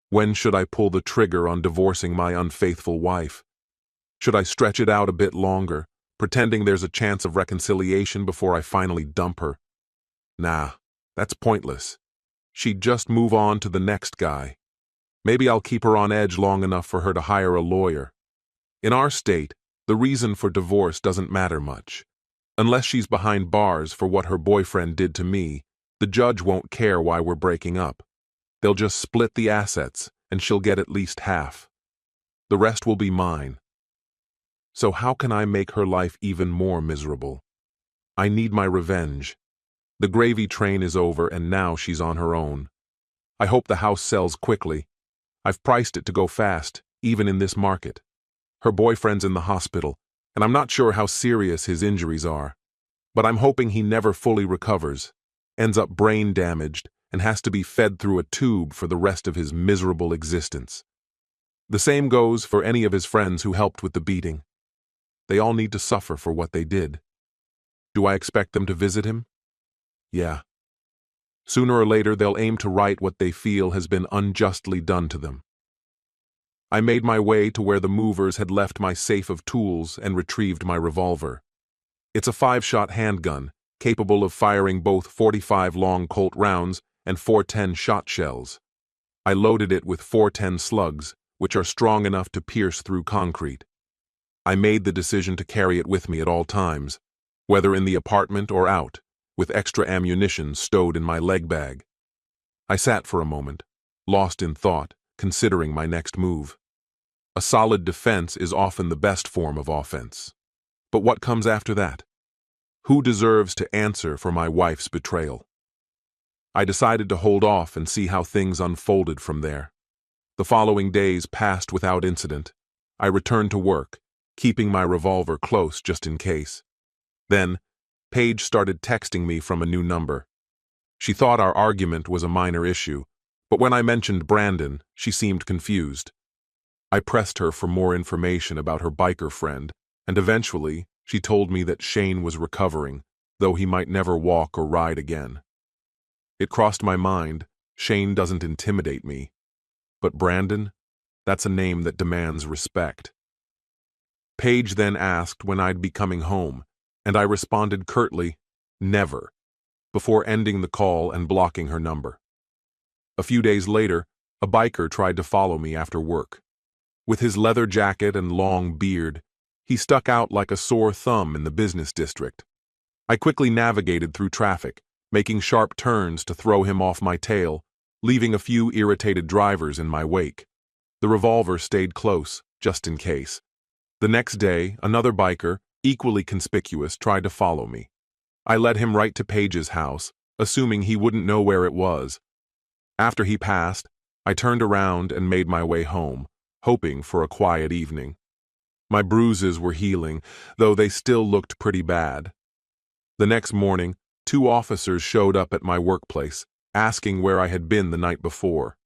When should I pull the trigger on divorcing my unfaithful wife? Should I stretch it out a bit longer, pretending there's a chance of reconciliation before I finally dump her? Nah, that's pointless. She'd just move on to the next guy. Maybe I'll keep her on edge long enough for her to hire a lawyer. In our state, the reason for divorce doesn't matter much. Unless she's behind bars for what her boyfriend did to me, the judge won't care why we're breaking up. They'll just split the assets, and she'll get at least half. The rest will be mine. So how can I make her life even more miserable? I need my revenge. The gravy train is over, and now she's on her own. I hope the house sells quickly. I've priced it to go fast, even in this market. Her boyfriend's in the hospital, and I'm not sure how serious his injuries are. But I'm hoping he never fully recovers, ends up brain damaged, and has to be fed through a tube for the rest of his miserable existence. The same goes for any of his friends who helped with the beating. They all need to suffer for what they did. Do I expect them to visit him? Yeah. Sooner or later, they'll aim to right what they feel has been unjustly done to them. I made my way to where the movers had left my safe of tools and retrieved my revolver. It's a 5-shot handgun, capable of firing both 45 long Colt rounds and 410 shot shells. I loaded it with 410 slugs, which are strong enough to pierce through concrete. I made the decision to carry it with me at all times, whether in the apartment or out, with extra ammunition stowed in my leg bag. I sat for a moment, lost in thought, considering my next move. A solid defense is often the best form of offense. But what comes after that? Who deserves to answer for my wife's betrayal? I decided to hold off and see how things unfolded from there. The following days passed without incident. I returned to work, keeping my revolver close just in case. Then, Paige started texting me from a new number. She thought our argument was a minor issue, but when I mentioned Brandon, she seemed confused. I pressed her for more information about her biker friend, and eventually, she told me that Shane was recovering, though he might never walk or ride again. It crossed my mind, Shane doesn't intimidate me. But Brandon? That's a name that demands respect. Paige then asked when I'd be coming home, and I responded curtly, never, before ending the call and blocking her number. A few days later, a biker tried to follow me after work. With his leather jacket and long beard, he stuck out like a sore thumb in the business district. I quickly navigated through traffic, making sharp turns to throw him off my tail, leaving a few irritated drivers in my wake. The revolver stayed close, just in case. The next day, another biker, equally conspicuous, tried to follow me. I led him right to Paige's house, assuming he wouldn't know where it was. After he passed, I turned around and made my way home, hoping for a quiet evening. My bruises were healing, though they still looked pretty bad. The next morning, 2 officers showed up at my workplace, asking where I had been the night before.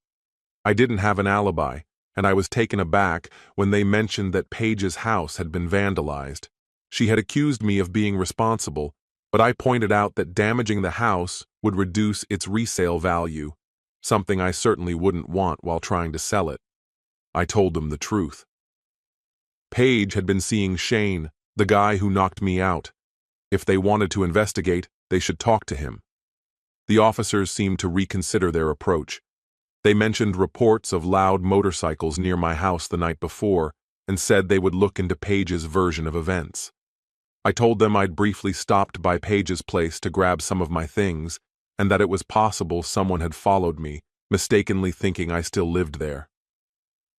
I didn't have an alibi, and I was taken aback when they mentioned that Paige's house had been vandalized. She had accused me of being responsible, but I pointed out that damaging the house would reduce its resale value, something I certainly wouldn't want while trying to sell it. I told them the truth. Paige had been seeing Shane, the guy who knocked me out. If they wanted to investigate, they should talk to him. The officers seemed to reconsider their approach. They mentioned reports of loud motorcycles near my house the night before and said they would look into Paige's version of events. I told them I'd briefly stopped by Paige's place to grab some of my things and that it was possible someone had followed me, mistakenly thinking I still lived there.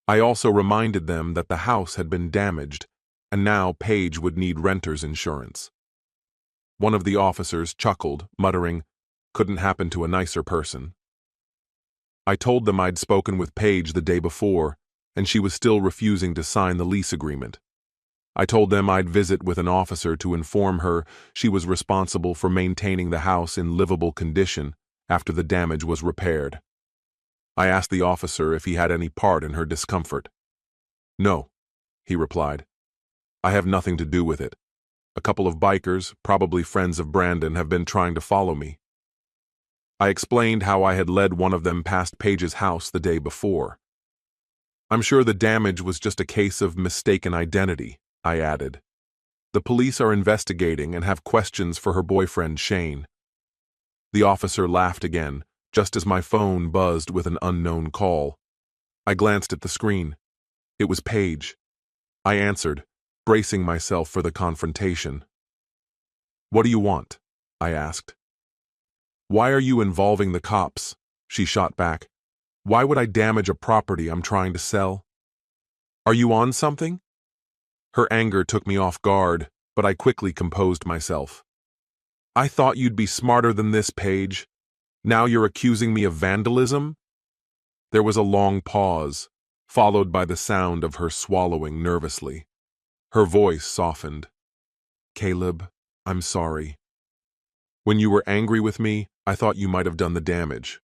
I also reminded them that the house had been damaged, and now Paige would need renter's insurance. One of the officers chuckled, muttering, "Couldn't happen to a nicer person." I told them I'd spoken with Paige the day before, and she was still refusing to sign the lease agreement. I told them I'd visit with an officer to inform her she was responsible for maintaining the house in livable condition after the damage was repaired. I asked the officer if he had any part in her discomfort. "No," he replied. "I have nothing to do with it. A couple of bikers, probably friends of Brandon, have been trying to follow me." I explained how I had led one of them past Paige's house the day before. "I'm sure the damage was just a case of mistaken identity," I added. "The police are investigating and have questions for her boyfriend, Shane." The officer laughed again, just as my phone buzzed with an unknown call. I glanced at the screen. It was Paige. I answered, bracing myself for the confrontation. "What do you want?" I asked. "Why are you involving the cops?" she shot back. "Why would I damage a property I'm trying to sell? Are you on something?" Her anger took me off guard, but I quickly composed myself. "I thought you'd be smarter than this, Paige. Now you're accusing me of vandalism?" There was a long pause, followed by the sound of her swallowing nervously. Her voice softened. "Caleb, I'm sorry. When you were angry with me, I thought you might have done the damage."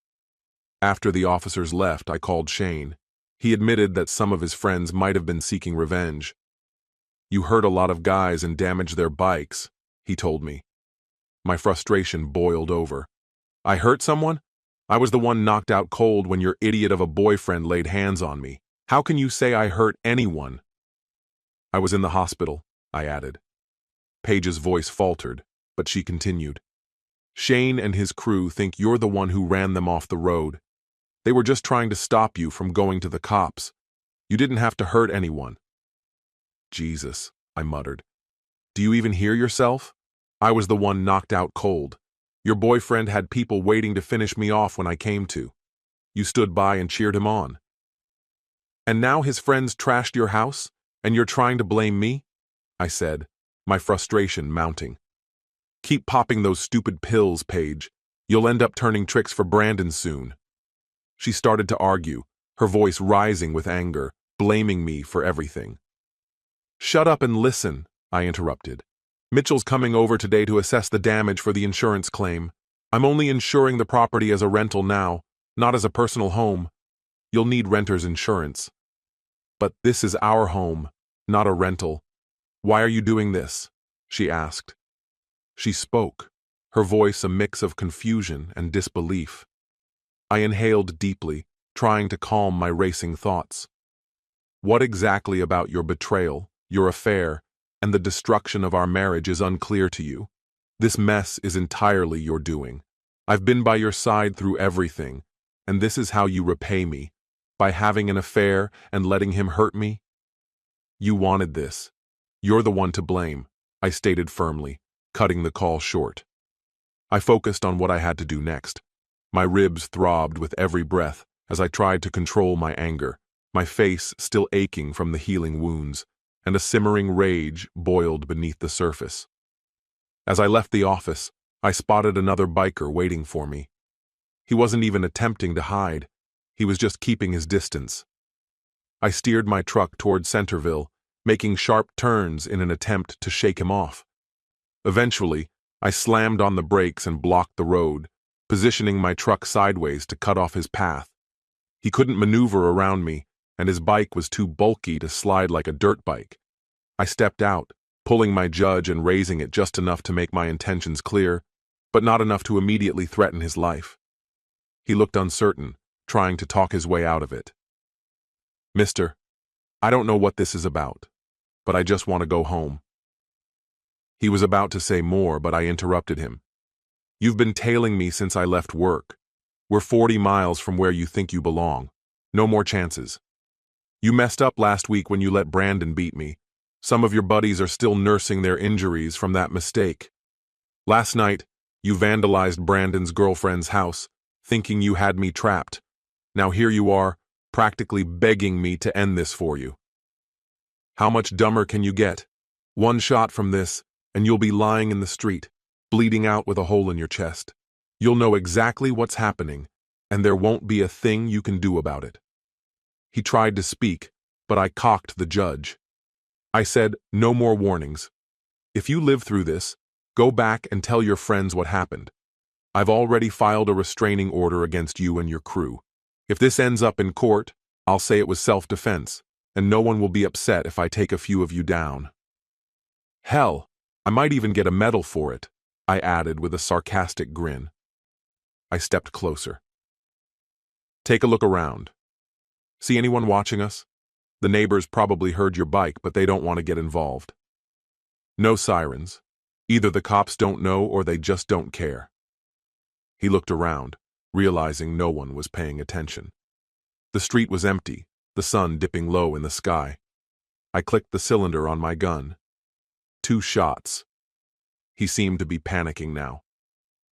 After the officers left, I called Shane. He admitted that some of his friends might have been seeking revenge. "You hurt a lot of guys and damaged their bikes," he told me. My frustration boiled over. "I hurt someone? I was the one knocked out cold when your idiot of a boyfriend laid hands on me. How can you say I hurt anyone?" "I was in the hospital," I added. Paige's voice faltered, but she continued. "Shane and his crew think you're the one who ran them off the road. They were just trying to stop you from going to the cops. You didn't have to hurt anyone." "Jesus," I muttered. "Do you even hear yourself? I was the one knocked out cold. Your boyfriend had people waiting to finish me off when I came to. You stood by and cheered him on. And now his friends trashed your house, and you're trying to blame me?" I said, my frustration mounting. "Keep popping those stupid pills, Paige. You'll end up turning tricks for Brandon soon." She started to argue, her voice rising with anger, blaming me for everything. "Shut up and listen," I interrupted. "Mitchell's coming over today to assess the damage for the insurance claim. I'm only insuring the property as a rental now, not as a personal home. You'll need renter's insurance. But this is our home, not a rental. Why are you doing this?" she asked. She spoke, her voice a mix of confusion and disbelief. I inhaled deeply, trying to calm my racing thoughts. "What exactly about your betrayal, your affair, and the destruction of our marriage is unclear to you? This mess is entirely your doing. I've been by your side through everything, and this is how you repay me, by having an affair and letting him hurt me? You wanted this. You're the one to blame," I stated firmly, cutting the call short. I focused on what I had to do next. My ribs throbbed with every breath as I tried to control my anger, my face still aching from the healing wounds, and a simmering rage boiled beneath the surface. As I left the office, I spotted another biker waiting for me. He wasn't even attempting to hide. He was just keeping his distance. I steered my truck toward Centerville, making sharp turns in an attempt to shake him off. Eventually, I slammed on the brakes and blocked the road, positioning my truck sideways to cut off his path. He couldn't maneuver around me, and his bike was too bulky to slide like a dirt bike. I stepped out, pulling my judge and raising it just enough to make my intentions clear, but not enough to immediately threaten his life. He looked uncertain, trying to talk his way out of it. "Mister, I don't know what this is about, but I just want to go home." He was about to say more, but I interrupted him. "You've been tailing me since I left work. We're 40 miles from where you think you belong. No more chances. You messed up last week when you let Brandon beat me. Some of your buddies are still nursing their injuries from that mistake. Last night, you vandalized Brandon's girlfriend's house, thinking you had me trapped. Now here you are, practically begging me to end this for you. How much dumber can you get? One shot from this, and you'll be lying in the street, bleeding out with a hole in your chest. You'll know exactly what's happening, and there won't be a thing you can do about it." He tried to speak, but I cocked the judge. I said, "No more warnings. If you live through this, go back and tell your friends what happened. I've already filed a restraining order against you and your crew. If this ends up in court, I'll say it was self-defense, and no one will be upset if I take a few of you down. Hell, I might even get a medal for it, I added with a sarcastic grin. I stepped closer. Take a look around. See anyone watching us? The neighbors probably heard your bike, but they don't want to get involved. No sirens. Either the cops don't know or they just don't care. He looked around, realizing no one was paying attention. The street was empty, the sun dipping low in the sky. I clicked the cylinder on my gun. 2 shots. He seemed to be panicking now.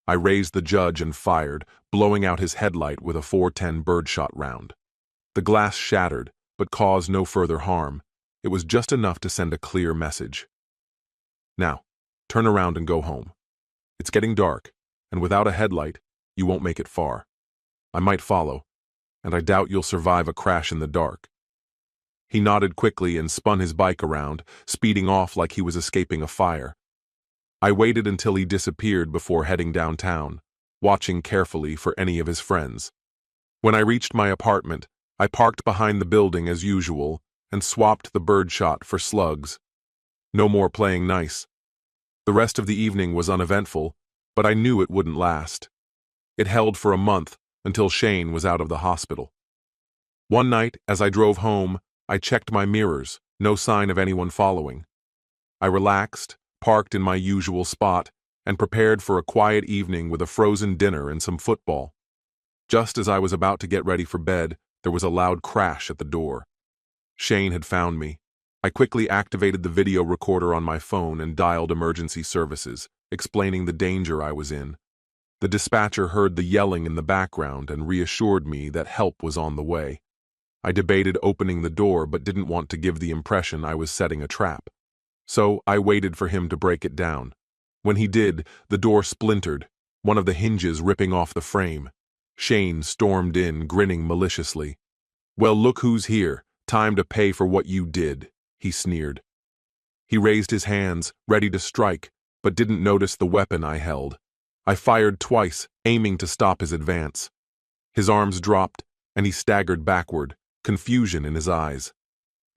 I raised the judge and fired, blowing out his headlight with a .410 birdshot round. The glass shattered, but caused no further harm. It was just enough to send a clear message. Now, turn around and go home. It's getting dark, and without a headlight, you won't make it far. I might follow, and I doubt you'll survive a crash in the dark. He nodded quickly and spun his bike around, speeding off like he was escaping a fire. I waited until he disappeared before heading downtown, watching carefully for any of his friends. When I reached my apartment, I parked behind the building as usual and swapped the birdshot for slugs. No more playing nice. The rest of the evening was uneventful, but I knew it wouldn't last. It held for a month until Shane was out of the hospital. One night, as I drove home, I checked my mirrors, no sign of anyone following. I relaxed, parked in my usual spot, and prepared for a quiet evening with a frozen dinner and some football. Just as I was about to get ready for bed, there was a loud crash at the door. Shane had found me. I quickly activated the video recorder on my phone and dialed emergency services, explaining the danger I was in. The dispatcher heard the yelling in the background and reassured me that help was on the way. I debated opening the door but didn't want to give the impression I was setting a trap. So I waited for him to break it down. When he did, the door splintered, one of the hinges ripping off the frame. Shane stormed in, grinning maliciously. "Well, look who's here. Time to pay for what you did," he sneered. He raised his hands, ready to strike, but didn't notice the weapon I held. I fired twice, aiming to stop his advance. His arms dropped, and he staggered backward, confusion in his eyes.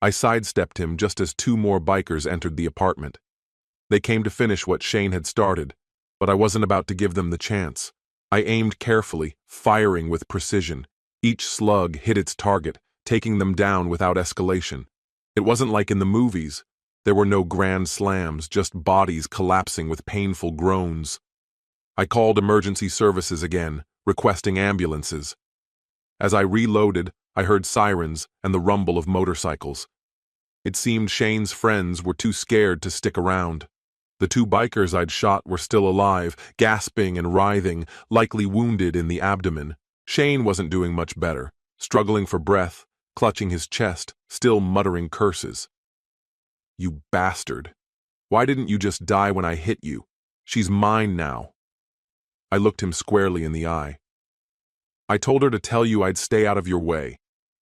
I sidestepped him just as 2 more bikers entered the apartment. They came to finish what Shane had started, but I wasn't about to give them the chance. I aimed carefully, firing with precision. Each slug hit its target, taking them down without escalation. It wasn't like in the movies. There were no grand slams, just bodies collapsing with painful groans. I called emergency services again, requesting ambulances. As I reloaded, I heard sirens and the rumble of motorcycles. It seemed Shane's friends were too scared to stick around. The 2 bikers I'd shot were still alive, gasping and writhing, likely wounded in the abdomen. Shane wasn't doing much better, struggling for breath, clutching his chest, still muttering curses. "You bastard. Why didn't you just die when I hit you? She's mine now." I looked him squarely in the eye. "I told her to tell you I'd stay out of your way,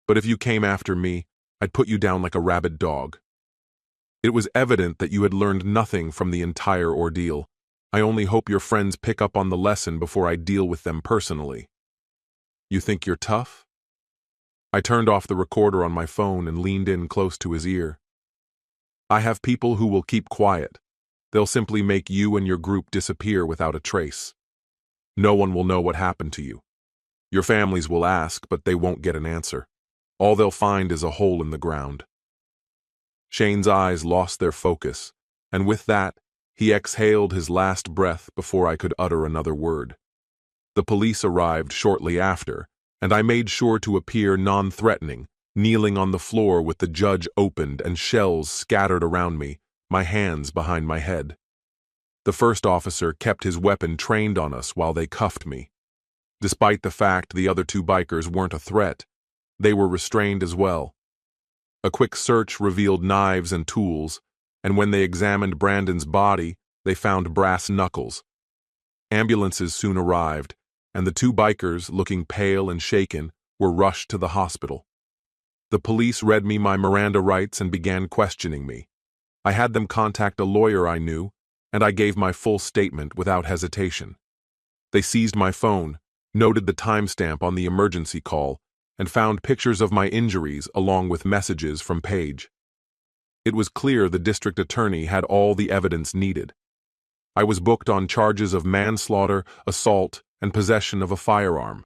but if you came after me, I'd put you down like a rabid dog." It was evident that you had learned nothing from the entire ordeal. I only hope your friends pick up on the lesson before I deal with them personally. "You think you're tough?" I turned off the recorder on my phone and leaned in close to his ear. "I have people who will keep quiet. They'll simply make you and your group disappear without a trace. No one will know what happened to you. Your families will ask, but they won't get an answer. All they'll find is a hole in the ground." Shane's eyes lost their focus, and with that, he exhaled his last breath before I could utter another word. The police arrived shortly after, and I made sure to appear non-threatening, kneeling on the floor with the judge opened and shells scattered around me, my hands behind my head. The first officer kept his weapon trained on us while they cuffed me. Despite the fact the other 2 bikers weren't a threat, they were restrained as well. A quick search revealed knives and tools, and when they examined Brandon's body, they found brass knuckles. Ambulances soon arrived, and the 2 bikers, looking pale and shaken, were rushed to the hospital. The police read me my Miranda rights and began questioning me. I had them contact a lawyer I knew, and I gave my full statement without hesitation. They seized my phone, noted the timestamp on the emergency call, and found pictures of my injuries along with messages from Paige. It was clear the district attorney had all the evidence needed. I was booked on charges of manslaughter, assault, and possession of a firearm.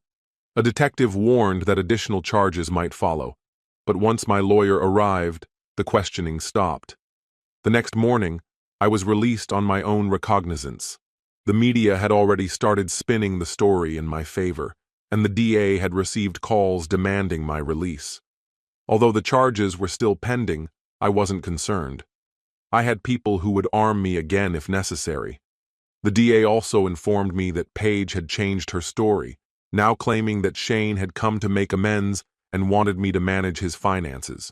A detective warned that additional charges might follow, but once my lawyer arrived, the questioning stopped. The next morning, I was released on my own recognizance. The media had already started spinning the story in my favor, and the DA had received calls demanding my release. Although the charges were still pending, I wasn't concerned. I had people who would arm me again if necessary. The DA also informed me that Paige had changed her story, now claiming that Shane had come to make amends and wanted me to manage his finances.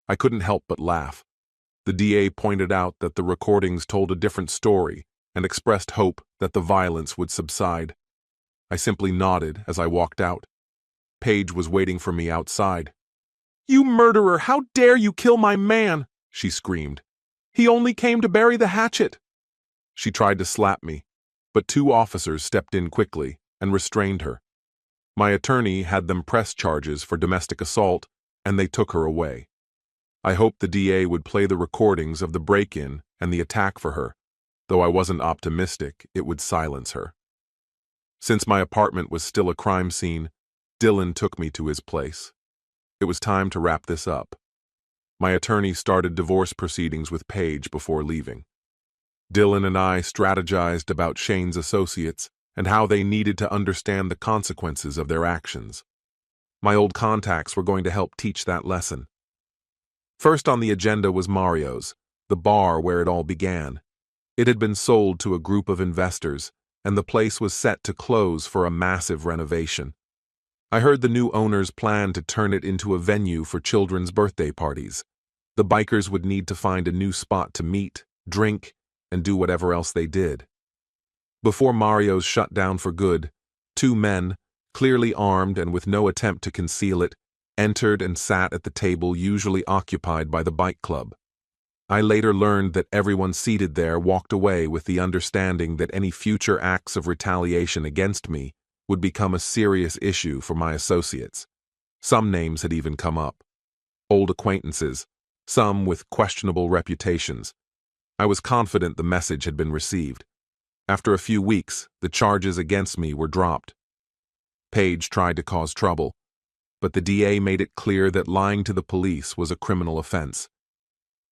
I couldn't help but laugh. The DA pointed out that the recordings told a different story and expressed hope that the violence would subside. I simply nodded as I walked out. Paige was waiting for me outside. "You murderer! How dare you kill my man!" she screamed. "He only came to bury the hatchet." She tried to slap me, but 2 officers stepped in quickly and restrained her. My attorney had them press charges for domestic assault, and they took her away. I hoped the DA would play the recordings of the break-in and the attack for her, though I wasn't optimistic it would silence her. Since my apartment was still a crime scene, Dylan took me to his place. It was time to wrap this up. My attorney started divorce proceedings with Paige before leaving. Dylan and I strategized about Shane's associates and how they needed to understand the consequences of their actions. My old contacts were going to help teach that lesson. First on the agenda was Mario's, the bar where it all began. It had been sold to a group of investors, and the place was set to close for a massive renovation. I heard the new owners planned to turn it into a venue for children's birthday parties. The bikers would need to find a new spot to meet, drink, and do whatever else they did. Before Mario's shut down for good, 2 men, clearly armed and with no attempt to conceal it, entered and sat at the table usually occupied by the bike club. I later learned that everyone seated there walked away with the understanding that any future acts of retaliation against me would become a serious issue for my associates. Some names had even come up. Old acquaintances, some with questionable reputations. I was confident the message had been received. After a few weeks, the charges against me were dropped. Paige tried to cause trouble, but the DA made it clear that lying to the police was a criminal offense.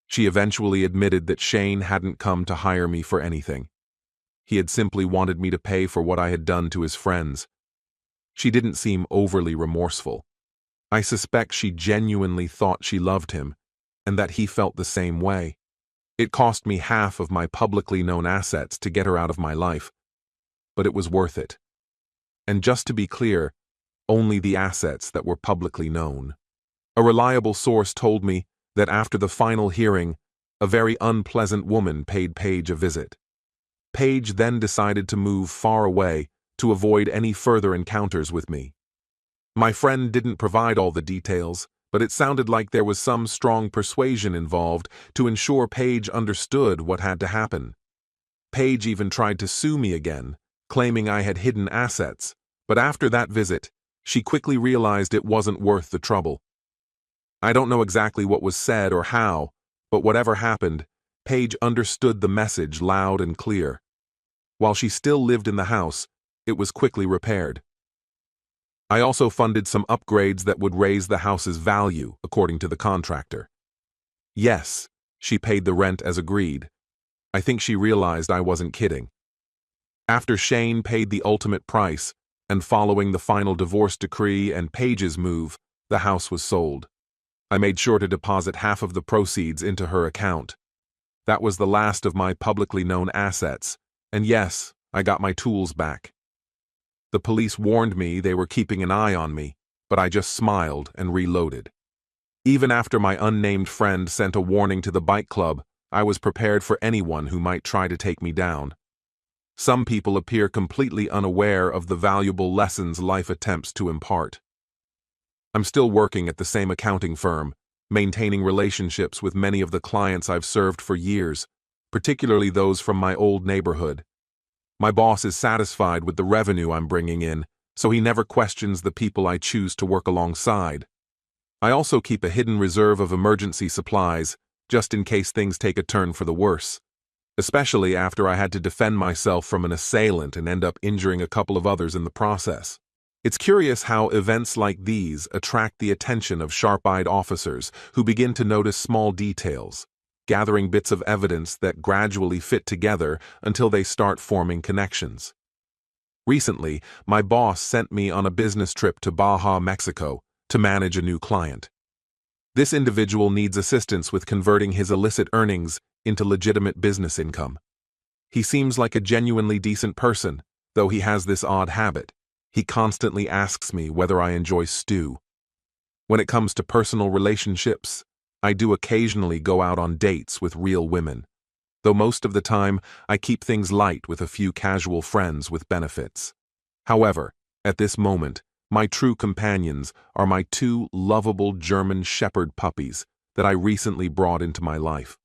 She eventually admitted that Shane hadn't come to hire me for anything. He had simply wanted me to pay for what I had done to his friends. She didn't seem overly remorseful. I suspect she genuinely thought she loved him, and that he felt the same way. It cost me half of my publicly known assets to get her out of my life, but it was worth it. And just to be clear, only the assets that were publicly known. A reliable source told me that after the final hearing, a very unpleasant woman paid Paige a visit. Paige then decided to move far away to avoid any further encounters with me. My friend didn't provide all the details, but it sounded like there was some strong persuasion involved to ensure Paige understood what had to happen. Paige even tried to sue me again, claiming I had hidden assets, but after that visit, she quickly realized it wasn't worth the trouble. I don't know exactly what was said or how, but whatever happened, Paige understood the message loud and clear. While she still lived in the house, it was quickly repaired. I also funded some upgrades that would raise the house's value, according to the contractor. Yes, she paid the rent as agreed. I think she realized I wasn't kidding. After Shane paid the ultimate price, and following the final divorce decree and Paige's move, the house was sold. I made sure to deposit half of the proceeds into her account. That was the last of my publicly known assets, and yes, I got my tools back. The police warned me they were keeping an eye on me, but I just smiled and reloaded. Even after my unnamed friend sent a warning to the bike club, I was prepared for anyone who might try to take me down. Some people appear completely unaware of the valuable lessons life attempts to impart. I'm still working at the same accounting firm, maintaining relationships with many of the clients I've served for years, particularly those from my old neighborhood. My boss is satisfied with the revenue I'm bringing in, so he never questions the people I choose to work alongside. I also keep a hidden reserve of emergency supplies, just in case things take a turn for the worse, especially after I had to defend myself from an assailant and end up injuring a couple of others in the process. It's curious how events like these attract the attention of sharp-eyed officers who begin to notice small details, gathering bits of evidence that gradually fit together until they start forming connections. Recently, my boss sent me on a business trip to Baja, Mexico, to manage a new client. This individual needs assistance with converting his illicit earnings into legitimate business income. He seems like a genuinely decent person, though he has this odd habit. He constantly asks me whether I enjoy stew. When it comes to personal relationships, I do occasionally go out on dates with real women, though most of the time I keep things light with a few casual friends with benefits. However, at this moment, my true companions are my two lovable German Shepherd puppies that I recently brought into my life.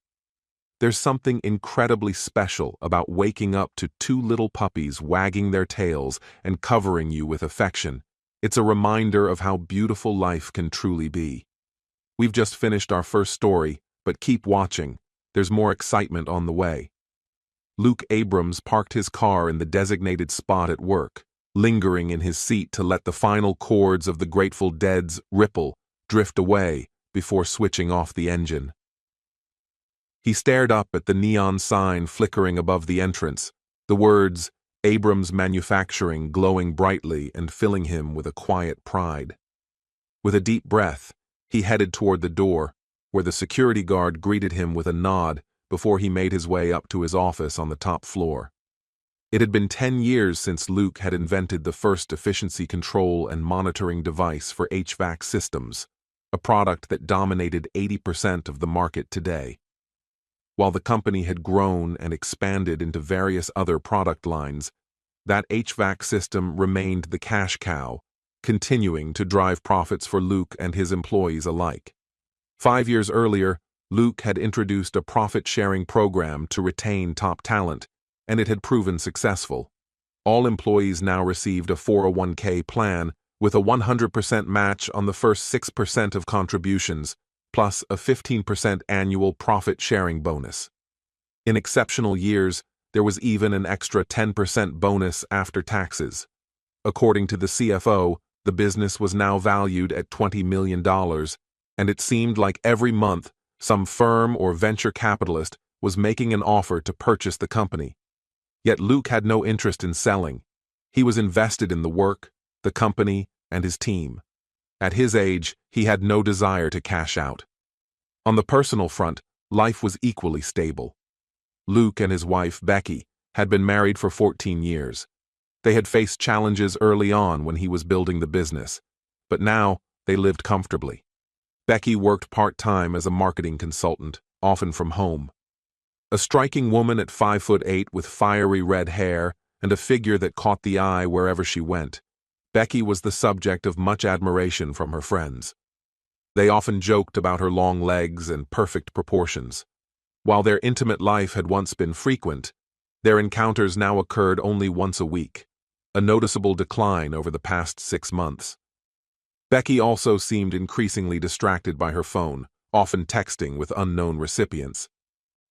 There's something incredibly special about waking up to two little puppies wagging their tails and covering you with affection. It's a reminder of how beautiful life can truly be. We've just finished our first story, but keep watching. There's more excitement on the way. Luke Abrams parked his car in the designated spot at work, lingering in his seat to let the final chords of the Grateful Dead's Ripple drift away before switching off the engine. He stared up at the neon sign flickering above the entrance, the words, Abrams Manufacturing, glowing brightly and filling him with a quiet pride. With a deep breath, he headed toward the door, where the security guard greeted him with a nod before he made his way up to his office on the top floor. It had been 10 years since Luke had invented the first efficiency control and monitoring device for HVAC systems, a product that dominated 80% of the market today. While the company had grown and expanded into various other product lines, that HVAC system remained the cash cow, continuing to drive profits for Luke and his employees alike. 5 years earlier, Luke had introduced a profit-sharing program to retain top talent, and it had proven successful. All employees now received a 401k plan with a 100% match on the first 6% of contributions, plus a 15% annual profit-sharing bonus. In exceptional years, there was even an extra 10% bonus after taxes. According to the CFO, the business was now valued at $20 million, and it seemed like every month some firm or venture capitalist was making an offer to purchase the company. Yet Luke had no interest in selling. He was invested in the work, the company, and his team. At his age, he had no desire to cash out. On the personal front, life was equally stable. Luke and his wife, Becky, had been married for 14 years. They had faced challenges early on when he was building the business, but now they lived comfortably. Becky worked part-time as a marketing consultant, often from home. A striking woman at 5'8" with fiery red hair and a figure that caught the eye wherever she went, Becky was the subject of much admiration from her friends. They often joked about her long legs and perfect proportions. While their intimate life had once been frequent, their encounters now occurred only once a week, a noticeable decline over the past 6 months. Becky also seemed increasingly distracted by her phone, often texting with unknown recipients.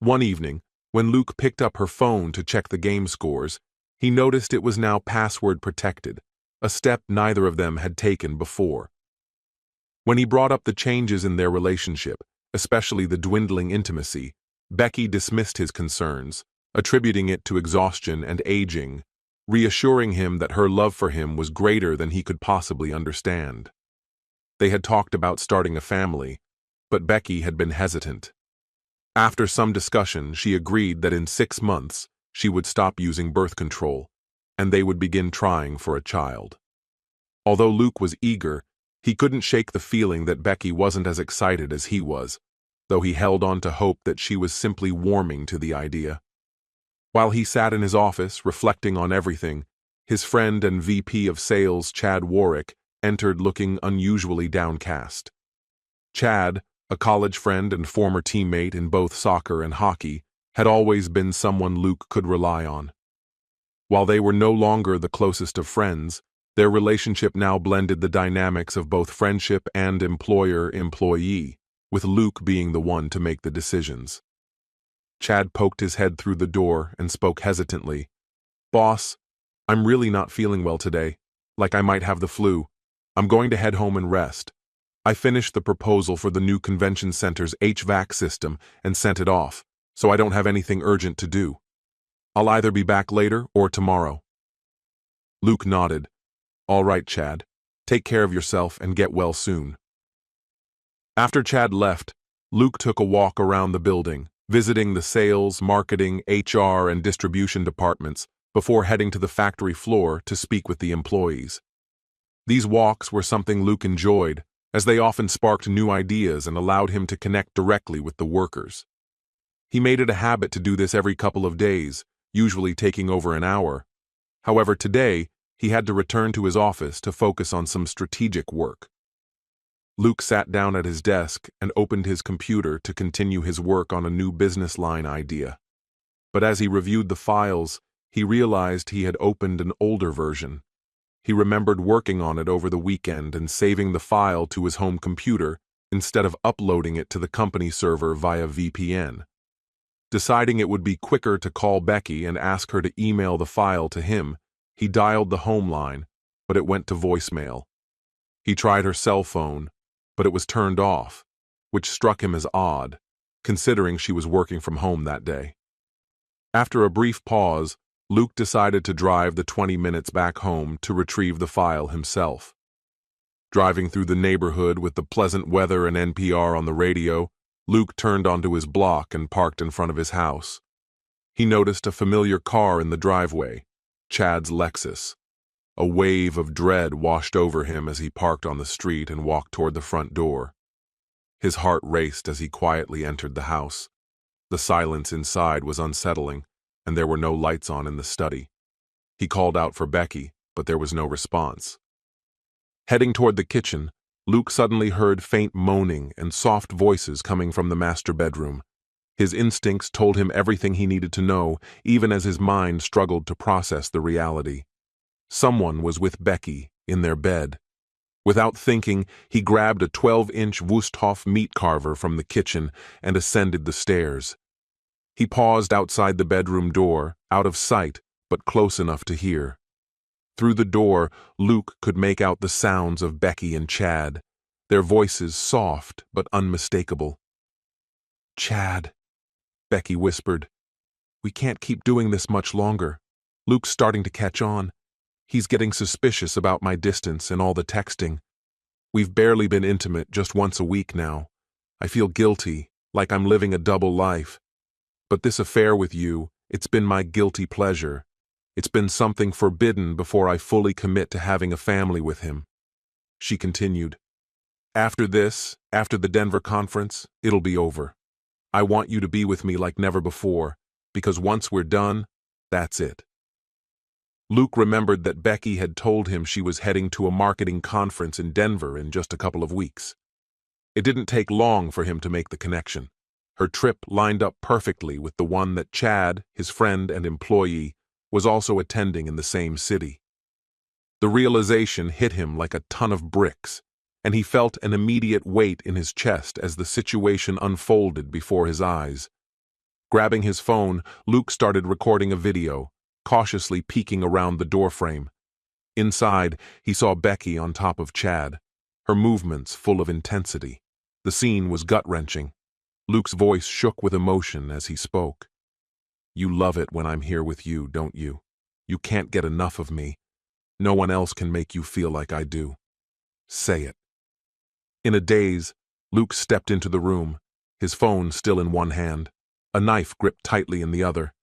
One evening, when Luke picked up her phone to check the game scores, he noticed it was now password protected, a step neither of them had taken before. When he brought up the changes in their relationship, especially the dwindling intimacy, Becky dismissed his concerns, attributing it to exhaustion and aging, reassuring him that her love for him was greater than he could possibly understand. They had talked about starting a family, but Becky had been hesitant. After some discussion, she agreed that in 6 months she would stop using birth control, and they would begin trying for a child. Although Luke was eager, he couldn't shake the feeling that Becky wasn't as excited as he was, though he held on to hope that she was simply warming to the idea. While he sat in his office, reflecting on everything, his friend and VP of Sales, Chad Warwick, entered looking unusually downcast. Chad, a college friend and former teammate in both soccer and hockey, had always been someone Luke could rely on. While they were no longer the closest of friends, Their relationship now blended the dynamics of both friendship and employer-employee, with Luke being the one to make the decisions. Chad poked his head through the door and spoke hesitantly. "Boss, I'm really not feeling well today, like I might have the flu. I'm going to head home and rest. I finished the proposal for the new convention center's HVAC system and sent it off, so I don't have anything urgent to do. I'll either be back later or tomorrow." Luke nodded. "All right, Chad. Take care of yourself and get well soon." After Chad left, Luke took a walk around the building, visiting the sales, marketing, HR, and distribution departments before heading to the factory floor to speak with the employees. These walks were something Luke enjoyed, as they often sparked new ideas and allowed him to connect directly with the workers. He made it a habit to do this every couple of days, usually taking over an hour. However, today, he had to return to his office to focus on some strategic work. Luke sat down at his desk and opened his computer to continue his work on a new business line idea. But as he reviewed the files, he realized he had opened an older version. He remembered working on it over the weekend and saving the file to his home computer instead of uploading it to the company server via VPN. Deciding it would be quicker to call Becky and ask her to email the file to him, he dialed the home line, but it went to voicemail. He tried her cell phone, but it was turned off, which struck him as odd, considering she was working from home that day. After a brief pause, Luke decided to drive the 20 minutes back home to retrieve the file himself. Driving through the neighborhood with the pleasant weather and NPR on the radio, Luke turned onto his block and parked in front of his house. He noticed a familiar car in the driveway, Chad's Lexus. A wave of dread washed over him as he parked on the street and walked toward the front door. His heart raced as he quietly entered the house. The silence inside was unsettling, and there were no lights on in the study. He called out for Becky, but there was no response. Heading toward the kitchen, Luke suddenly heard faint moaning and soft voices coming from the master bedroom. His instincts told him everything he needed to know, even as his mind struggled to process the reality. Someone was with Becky, in their bed. Without thinking, he grabbed a 12-inch Wusthof meat carver from the kitchen and ascended the stairs. He paused outside the bedroom door, out of sight, but close enough to hear. Through the door, Luke could make out the sounds of Becky and Chad, their voices soft but unmistakable. "Chad," Becky whispered. "We can't keep doing this much longer. Luke's starting to catch on. He's getting suspicious about my distance and all the texting. We've barely been intimate, just once a week now. I feel guilty, like I'm living a double life. But this affair with you, it's been my guilty pleasure. It's been something forbidden before I fully commit to having a family with him." She continued, "After this, after the Denver conference, it'll be over. I want you to be with me like never before, because once we're done, that's it." Luke remembered that Becky had told him she was heading to a marketing conference in Denver in just a couple of weeks. It didn't take long for him to make the connection. Her trip lined up perfectly with the one that Chad, his friend and employee, was also attending in the same city. The realization hit him like a ton of bricks, and he felt an immediate weight in his chest as the situation unfolded before his eyes. Grabbing his phone, Luke started recording a video, cautiously peeking around the doorframe. Inside, he saw Becky on top of Chad, her movements full of intensity. The scene was gut-wrenching. Luke's voice shook with emotion as he spoke. "You love it when I'm here with you, don't you? You can't get enough of me. No one else can make you feel like I do. Say it." In a daze, Luke stepped into the room, his phone still in one hand, a knife gripped tightly in the other.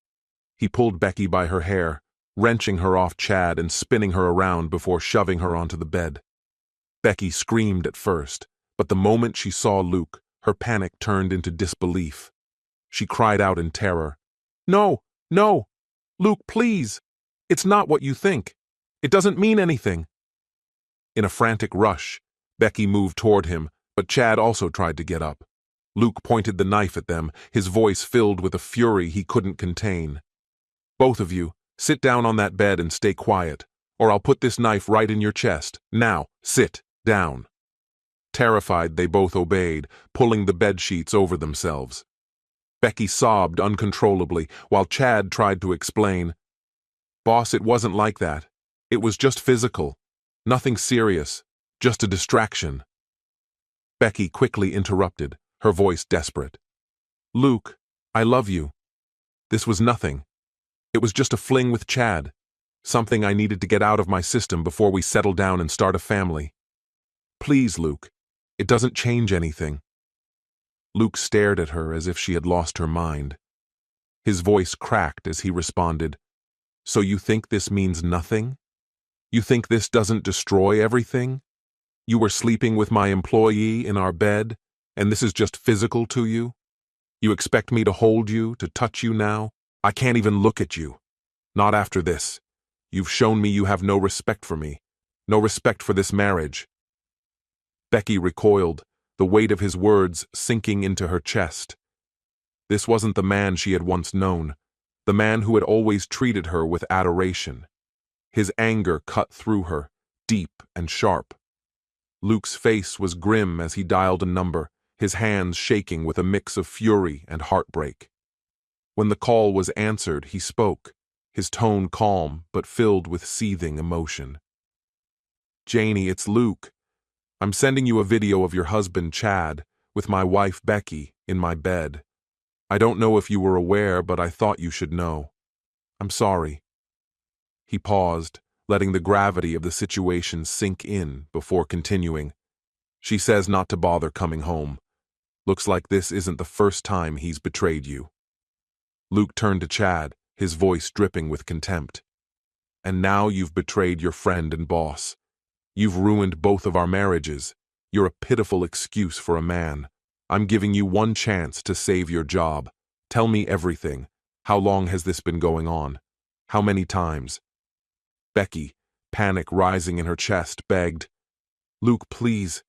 He pulled Becky by her hair, wrenching her off Chad and spinning her around before shoving her onto the bed. Becky screamed at first, but the moment she saw Luke, her panic turned into disbelief. She cried out in terror, "No, no! Luke, please! It's not what you think. It doesn't mean anything." In a frantic rush, Becky moved toward him, but Chad also tried to get up. Luke pointed the knife at them, his voice filled with a fury he couldn't contain. "Both of you, sit down on that bed and stay quiet, or I'll put this knife right in your chest. Now, sit down." Terrified, they both obeyed, pulling the bedsheets over themselves. Becky sobbed uncontrollably, while Chad tried to explain. "Boss, it wasn't like that. It was just physical. Nothing serious. Just a distraction." Becky quickly interrupted, her voice desperate. "Luke, I love you. This was nothing. It was just a fling with Chad. Something I needed to get out of my system before we settle down and start a family. Please, Luke. It doesn't change anything." Luke stared at her as if she had lost her mind. His voice cracked as he responded, "So you think this means nothing? You think this doesn't destroy everything? You were sleeping with my employee in our bed, and this is just physical to you? You expect me to hold you, to touch you now? I can't even look at you. Not after this. You've shown me you have no respect for me, no respect for this marriage." Becky recoiled, the weight of his words sinking into her chest. This wasn't the man she had once known, the man who had always treated her with adoration. His anger cut through her, deep and sharp. Luke's face was grim as he dialed a number, his hands shaking with a mix of fury and heartbreak. When the call was answered, he spoke, his tone calm but filled with seething emotion. "Janie, it's Luke. I'm sending you a video of your husband, Chad, with my wife, Becky, in my bed. I don't know if you were aware, but I thought you should know. I'm sorry." He paused, letting the gravity of the situation sink in before continuing. "She says not to bother coming home. Looks like this isn't the first time he's betrayed you." Luke turned to Chad, his voice dripping with contempt. "And now you've betrayed your friend and boss. You've ruined both of our marriages. You're a pitiful excuse for a man. I'm giving you one chance to save your job. Tell me everything. How long has this been going on? How many times?" Becky, panic rising in her chest, begged, "Luke, please,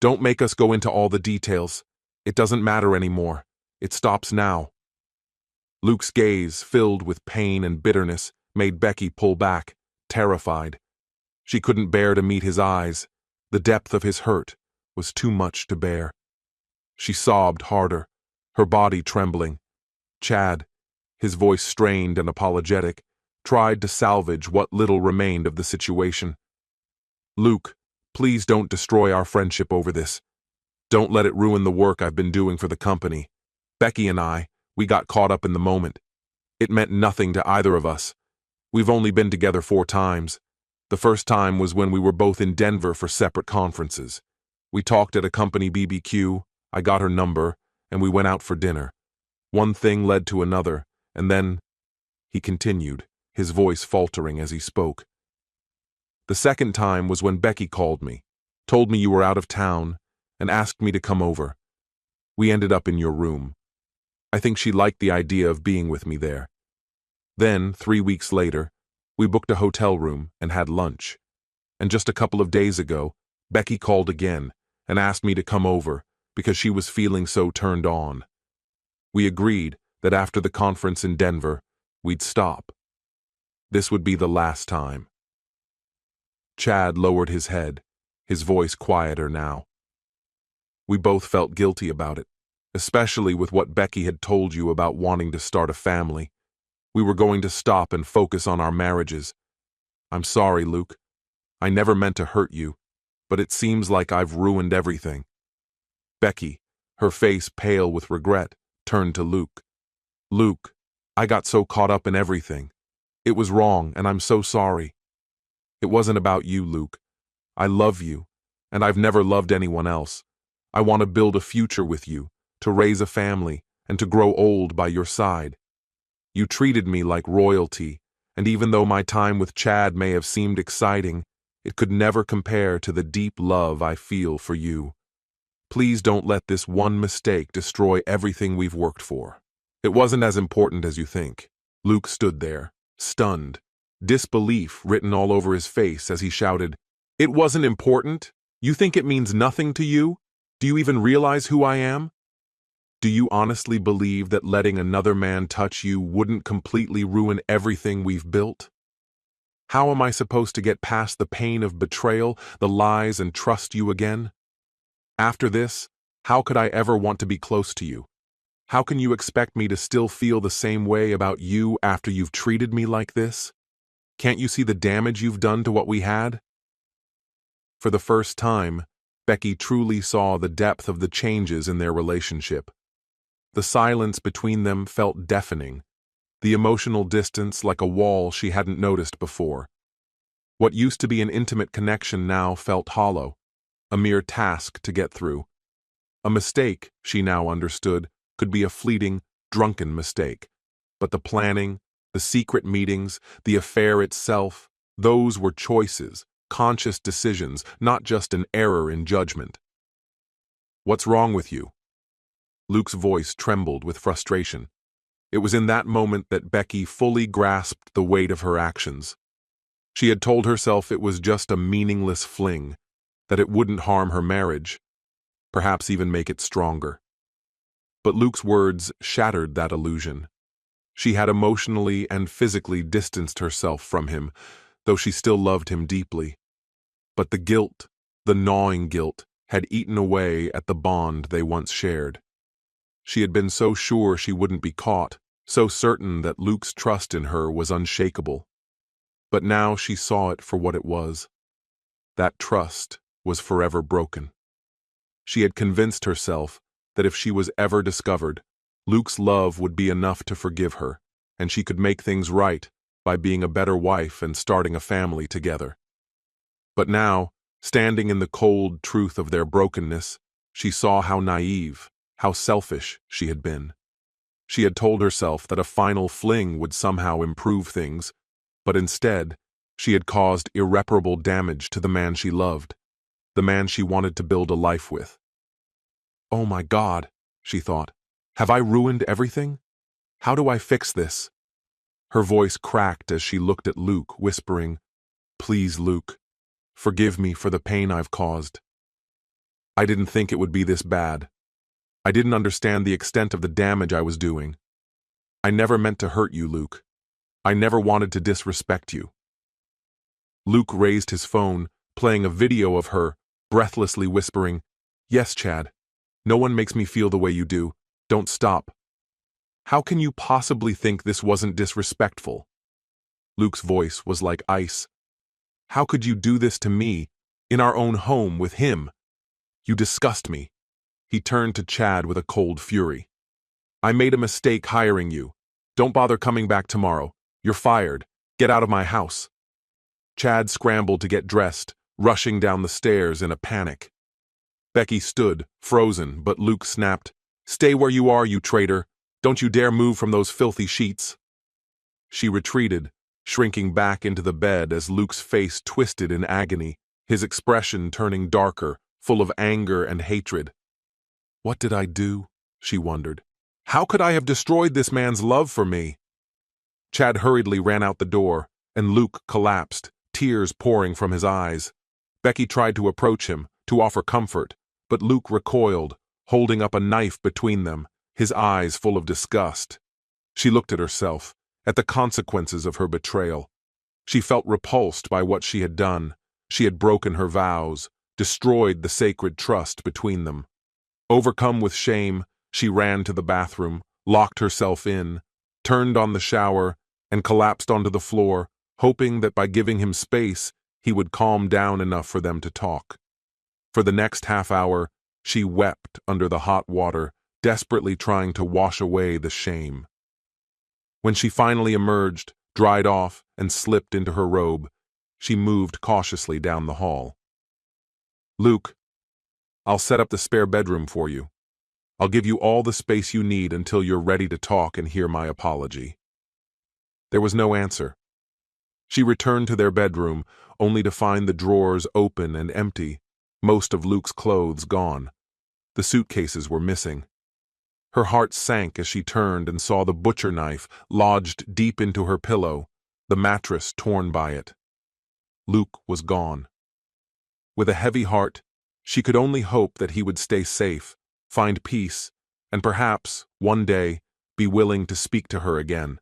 don't make us go into all the details. It doesn't matter anymore. It stops now." Luke's gaze, filled with pain and bitterness, made Becky pull back, terrified. She couldn't bear to meet his eyes. The depth of his hurt was too much to bear. She sobbed harder, her body trembling. Chad, his voice strained and apologetic, tried to salvage what little remained of the situation. "Luke, please don't destroy our friendship over this. Don't let it ruin the work I've been doing for the company. Becky and we got caught up in the moment. It meant nothing to either of us. We've only been together 4 times. The first time was when we were both in Denver for separate conferences. We talked at a company BBQ, I got her number, and we went out for dinner. One thing led to another, and then," he continued, his voice faltering as he spoke. "The second time was when Becky called me, told me you were out of town, and asked me to come over. We ended up in your room. I think she liked the idea of being with me there. Then, 3 weeks later, we booked a hotel room and had lunch. And just a couple of days ago, Becky called again and asked me to come over because she was feeling so turned on. We agreed that after the conference in Denver, we'd stop. This would be the last time." Chad lowered his head, his voice quieter now. "We both felt guilty about it, especially with what Becky had told you about wanting to start a family. We were going to stop and focus on our marriages. I'm sorry, Luke. I never meant to hurt you, but it seems like I've ruined everything." Becky, her face pale with regret, turned to Luke. "Luke, I got so caught up in everything. It was wrong, and I'm so sorry. It wasn't about you, Luke. I love you, and I've never loved anyone else. I want to build a future with you, to raise a family, and to grow old by your side. You treated me like royalty, and even though my time with Chad may have seemed exciting, it could never compare to the deep love I feel for you. Please don't let this one mistake destroy everything we've worked for." It wasn't as important as you think. Luke stood there, stunned, disbelief written all over his face as he shouted, "It wasn't important? You think it means nothing to you? Do you even realize who I am? Do you honestly believe that letting another man touch you wouldn't completely ruin everything we've built?" How am I supposed to get past the pain of betrayal, the lies, and trust you again? After this, how could I ever want to be close to you? How can you expect me to still feel the same way about you after you've treated me like this? Can't you see the damage you've done to what we had? For the first time, Becky truly saw the depth of the changes in their relationship. The silence between them felt deafening, the emotional distance like a wall she hadn't noticed before. What used to be an intimate connection now felt hollow, a mere task to get through. A mistake, she now understood, could be a fleeting, drunken mistake. But the planning, the secret meetings, the affair itself, those were choices, conscious decisions, not just an error in judgment. "What's wrong with you?" Luke's voice trembled with frustration. It was in that moment that Becky fully grasped the weight of her actions. She had told herself it was just a meaningless fling, that it wouldn't harm her marriage, perhaps even make it stronger. But Luke's words shattered that illusion. She had emotionally and physically distanced herself from him, though she still loved him deeply. But the guilt, the gnawing guilt, had eaten away at the bond they once shared. She had been so sure she wouldn't be caught, so certain that Luke's trust in her was unshakable. But now she saw it for what it was. That trust was forever broken. She had convinced herself that if she was ever discovered, Luke's love would be enough to forgive her, and she could make things right by being a better wife and starting a family together. But now, standing in the cold truth of their brokenness, she saw how naive, how selfish she had been. She had told herself that a final fling would somehow improve things, but instead, she had caused irreparable damage to the man she loved, the man she wanted to build a life with. "Oh my God," she thought, "have I ruined everything? How do I fix this?" Her voice cracked as she looked at Luke, whispering, "Please, Luke, forgive me for the pain I've caused. I didn't think it would be this bad. I didn't understand the extent of the damage I was doing. I never meant to hurt you, Luke. I never wanted to disrespect you." Luke raised his phone, playing a video of her, breathlessly whispering, "Yes, Chad. No one makes me feel the way you do. Don't stop. How can you possibly think this wasn't disrespectful?" Luke's voice was like ice. "How could you do this to me, in our own home with him? You disgust me." He turned to Chad with a cold fury. "I made a mistake hiring you. Don't bother coming back tomorrow. You're fired. Get out of my house." Chad scrambled to get dressed, rushing down the stairs in a panic. Becky stood, frozen, but Luke snapped, "Stay where you are, you traitor. Don't you dare move from those filthy sheets." She retreated, shrinking back into the bed as Luke's face twisted in agony, his expression turning darker, full of anger and hatred. "What did I do?" she wondered. "How could I have destroyed this man's love for me?" Chad hurriedly ran out the door, and Luke collapsed, tears pouring from his eyes. Becky tried to approach him, to offer comfort, but Luke recoiled, holding up a knife between them, his eyes full of disgust. She looked at herself, at the consequences of her betrayal. She felt repulsed by what she had done. She had broken her vows, destroyed the sacred trust between them. Overcome with shame, she ran to the bathroom, locked herself in, turned on the shower, and collapsed onto the floor, hoping that by giving him space, he would calm down enough for them to talk. For the next half hour, she wept under the hot water, desperately trying to wash away the shame. When she finally emerged, dried off, and slipped into her robe, she moved cautiously down the hall. "Luke, I'll set up the spare bedroom for you. I'll give you all the space you need until you're ready to talk and hear my apology." There was no answer. She returned to their bedroom, only to find the drawers open and empty, most of Luke's clothes gone. The suitcases were missing. Her heart sank as she turned and saw the butcher knife lodged deep into her pillow, the mattress torn by it. Luke was gone. With a heavy heart, she could only hope that he would stay safe, find peace, and perhaps, one day, be willing to speak to her again.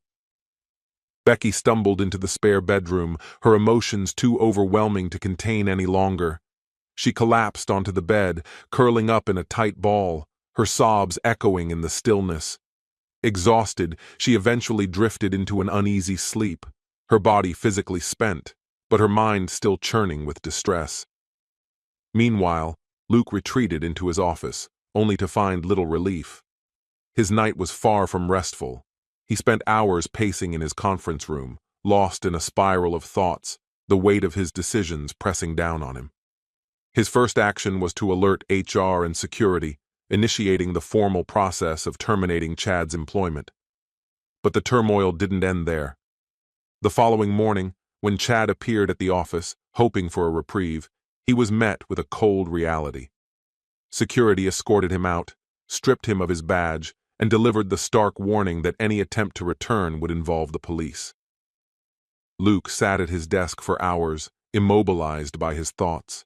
Becky stumbled into the spare bedroom, her emotions too overwhelming to contain any longer. She collapsed onto the bed, curling up in a tight ball, her sobs echoing in the stillness. Exhausted, she eventually drifted into an uneasy sleep, her body physically spent, but her mind still churning with distress. Meanwhile, Luke retreated into his office, only to find little relief. His night was far from restful. He spent hours pacing in his conference room, lost in a spiral of thoughts, the weight of his decisions pressing down on him. His first action was to alert HR and security, initiating the formal process of terminating Chad's employment. But the turmoil didn't end there. The following morning, when Chad appeared at the office, hoping for a reprieve, he was met with a cold reality. Security escorted him out, stripped him of his badge, and delivered the stark warning that any attempt to return would involve the police. Luke sat at his desk for hours, immobilized by his thoughts.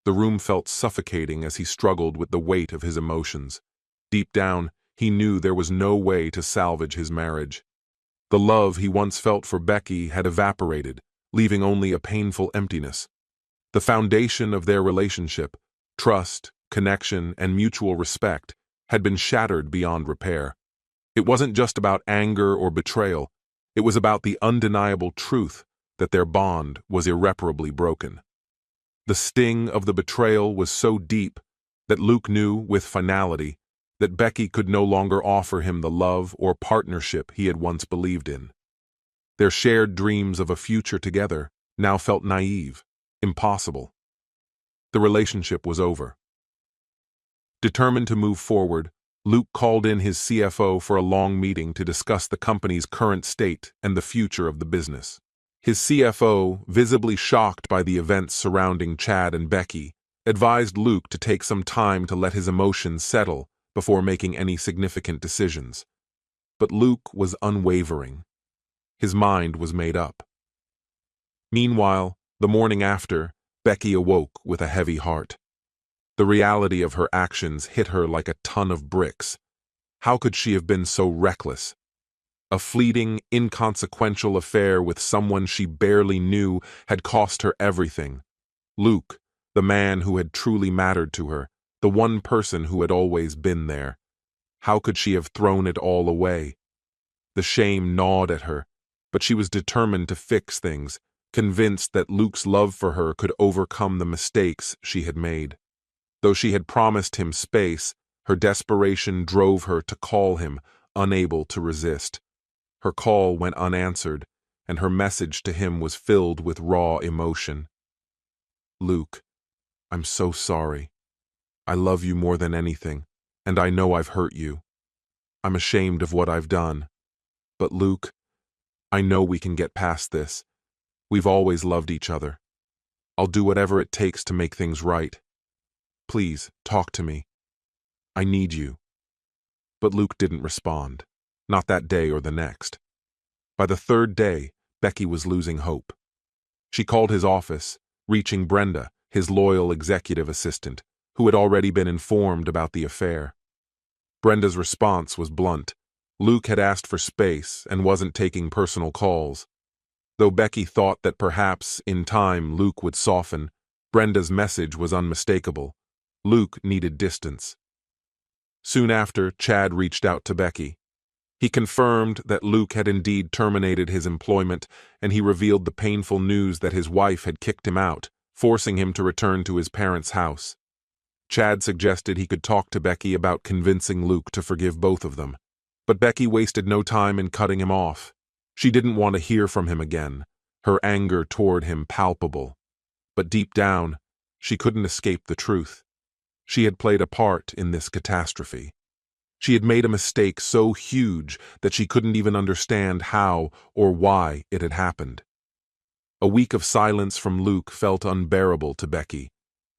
The room felt suffocating as he struggled with the weight of his emotions. Deep down, he knew there was no way to salvage his marriage. The love he once felt for Becky had evaporated, leaving only a painful emptiness. The foundation of their relationship, trust, connection, and mutual respect, had been shattered beyond repair. It wasn't just about anger or betrayal. It was about the undeniable truth that their bond was irreparably broken. The sting of the betrayal was so deep that Luke knew with finality that Becky could no longer offer him the love or partnership he had once believed in. Their shared dreams of a future together now felt naive, impossible. The relationship was over. Determined to move forward, Luke called in his CFO for a long meeting to discuss the company's current state and the future of the business. His CFO, visibly shocked by the events surrounding Chad and Becky, advised Luke to take some time to let his emotions settle before making any significant decisions. But Luke was unwavering. His mind was made up. Meanwhile, the morning after, Becky awoke with a heavy heart. The reality of her actions hit her like a ton of bricks. How could she have been so reckless? A fleeting, inconsequential affair with someone she barely knew had cost her everything. Luke, the man who had truly mattered to her, the one person who had always been there. How could she have thrown it all away? The shame gnawed at her, but she was determined to fix things, convinced that Luke's love for her could overcome the mistakes she had made. Though she had promised him space, her desperation drove her to call him, unable to resist. Her call went unanswered, and her message to him was filled with raw emotion. Luke, I'm so sorry. I love you more than anything, and I know I've hurt you. I'm ashamed of what I've done. But Luke, I know we can get past this. We've always loved each other. I'll do whatever it takes to make things right. Please, talk to me. I need you. But Luke didn't respond, not that day or the next. By the third day, Becky was losing hope. She called his office, reaching Brenda, his loyal executive assistant, who had already been informed about the affair. Brenda's response was blunt. Luke had asked for space and wasn't taking personal calls. Though Becky thought that perhaps, in time, Luke would soften, Brenda's message was unmistakable. Luke needed distance. Soon after, Chad reached out to Becky. He confirmed that Luke had indeed terminated his employment, and he revealed the painful news that his wife had kicked him out, forcing him to return to his parents' house. Chad suggested he could talk to Becky about convincing Luke to forgive both of them. But Becky wasted no time in cutting him off. She didn't want to hear from him again, her anger toward him palpable. But deep down, she couldn't escape the truth. She had played a part in this catastrophe. She had made a mistake so huge that she couldn't even understand how or why it had happened. A week of silence from Luke felt unbearable to Becky.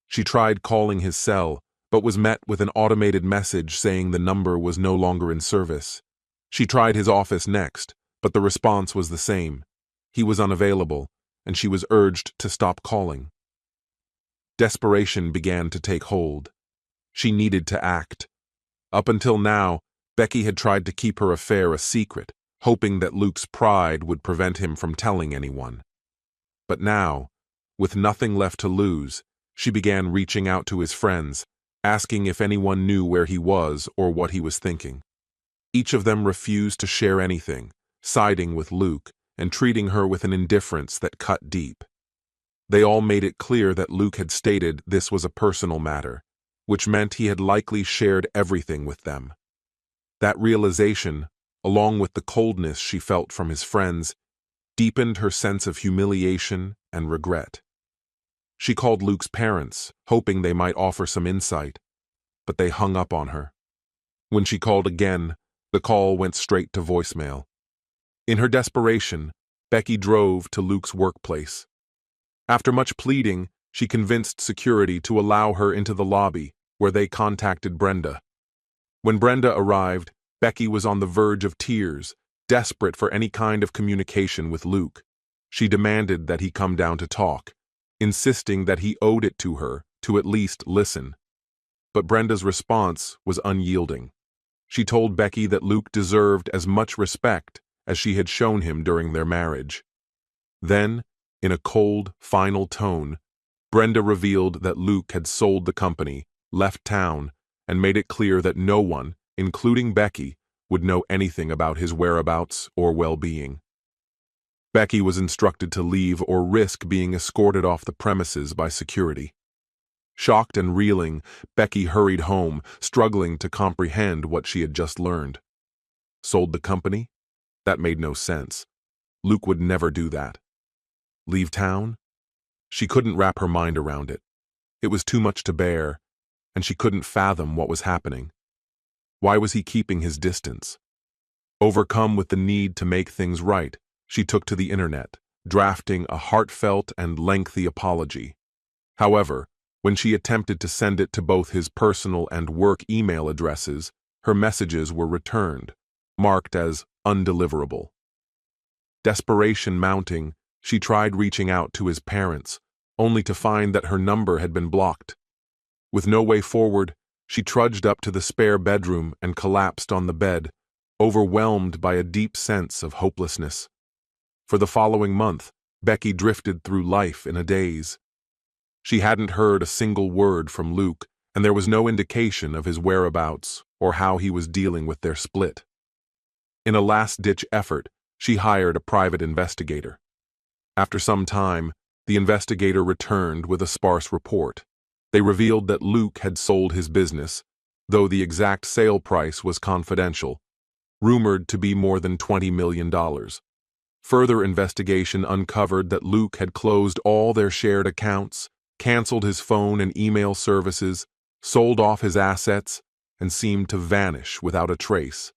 She tried calling his cell, but was met with an automated message saying the number was no longer in service. She tried his office next, but the response was the same. He was unavailable, and she was urged to stop calling. Desperation began to take hold. She needed to act. Up until now, Becky had tried to keep her affair a secret, hoping that Luke's pride would prevent him from telling anyone. But now, with nothing left to lose, she began reaching out to his friends, asking if anyone knew where he was or what he was thinking. Each of them refused to share anything, siding with Luke and treating her with an indifference that cut deep. They all made it clear that Luke had stated this was a personal matter, which meant he had likely shared everything with them. That realization, along with the coldness she felt from his friends, deepened her sense of humiliation and regret. She called Luke's parents, hoping they might offer some insight, but they hung up on her. When she called again, the call went straight to voicemail. In her desperation, Becky drove to Luke's workplace. After much pleading, she convinced security to allow her into the lobby, where they contacted Brenda. When Brenda arrived, Becky was on the verge of tears, desperate for any kind of communication with Luke. She demanded that he come down to talk, insisting that he owed it to her to at least listen. But Brenda's response was unyielding. She told Becky that Luke deserved as much respect as she had shown him during their marriage. Then, in a cold, final tone, Brenda revealed that Luke had sold the company, left town, and made it clear that no one, including Becky, would know anything about his whereabouts or well-being. Becky was instructed to leave or risk being escorted off the premises by security. Shocked and reeling, Becky hurried home, struggling to comprehend what she had just learned. Sold the company? That made no sense. Luke would never do that. Leave town? She couldn't wrap her mind around it. It was too much to bear, and she couldn't fathom what was happening. Why was he keeping his distance? Overcome with the need to make things right, she took to the internet, drafting a heartfelt and lengthy apology. However, when she attempted to send it to both his personal and work email addresses, her messages were returned, marked as undeliverable. Desperation mounting, she tried reaching out to his parents, only to find that her number had been blocked. With no way forward, she trudged up to the spare bedroom and collapsed on the bed, overwhelmed by a deep sense of hopelessness. For the following month, Becky drifted through life in a daze. She hadn't heard a single word from Luke, and there was no indication of his whereabouts or how he was dealing with their split. In a last-ditch effort, she hired a private investigator. After some time, the investigator returned with a sparse report. They revealed that Luke had sold his business, though the exact sale price was confidential, rumored to be more than $20 million. Further investigation uncovered that Luke had closed all their shared accounts, canceled his phone and email services, sold off his assets, and seemed to vanish without a trace.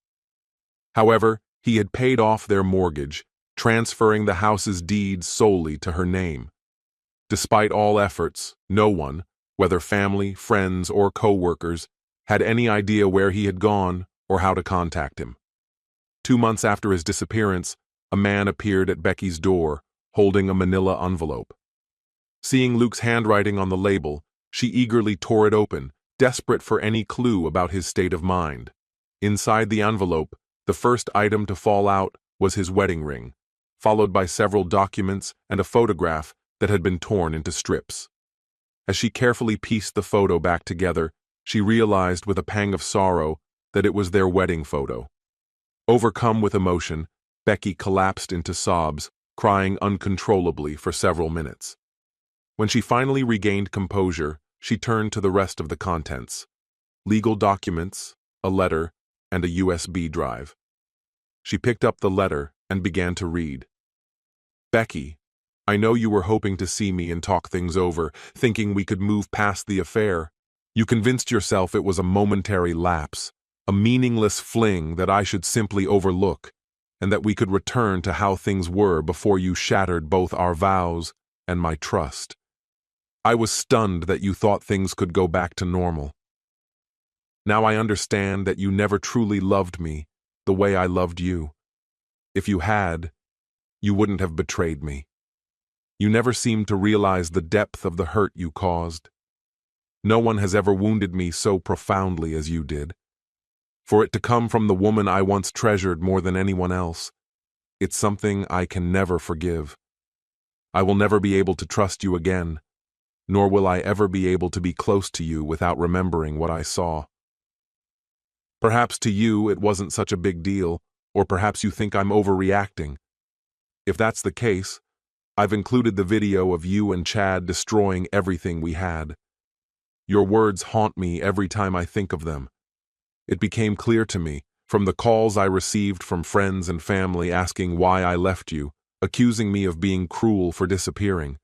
However, he had paid off their mortgage, transferring the house's deeds solely to her name. Despite all efforts, no one, whether family, friends, or co-workers, had any idea where he had gone or how to contact him. 2 months after his disappearance, a man appeared at Becky's door, holding a manila envelope. Seeing Luke's handwriting on the label, she eagerly tore it open, desperate for any clue about his state of mind. Inside the envelope, the first item to fall out was his wedding ring, followed by several documents and a photograph that had been torn into strips. As she carefully pieced the photo back together, she realized with a pang of sorrow that it was their wedding photo. Overcome with emotion, Becky collapsed into sobs, crying uncontrollably for several minutes. When she finally regained composure, she turned to the rest of the contents: legal documents, a letter, and a USB drive. She picked up the letter and began to read. Becky, I know you were hoping to see me and talk things over, thinking we could move past the affair. You convinced yourself it was a momentary lapse, a meaningless fling that I should simply overlook, and that we could return to how things were before you shattered both our vows and my trust. I was stunned that you thought things could go back to normal. Now I understand that you never truly loved me the way I loved you. If you had, you wouldn't have betrayed me. You never seemed to realize the depth of the hurt you caused. No one has ever wounded me so profoundly as you did. For it to come from the woman I once treasured more than anyone else, it's something I can never forgive. I will never be able to trust you again, nor will I ever be able to be close to you without remembering what I saw. Perhaps to you it wasn't such a big deal, or perhaps you think I'm overreacting. If that's the case, I've included the video of you and Chad destroying everything we had. Your words haunt me every time I think of them. It became clear to me, from the calls I received from friends and family asking why I left you, accusing me of being cruel for disappearing,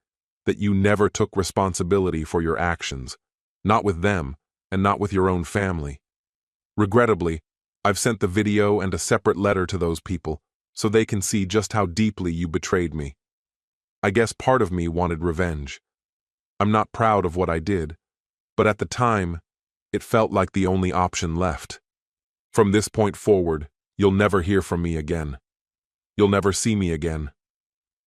that you never took responsibility for your actions, not with them, and not with your own family. Regrettably, I've sent the video and a separate letter to those people, so they can see just how deeply you betrayed me. I guess part of me wanted revenge. I'm not proud of what I did, but at the time, it felt like the only option left. From this point forward, you'll never hear from me again. You'll never see me again.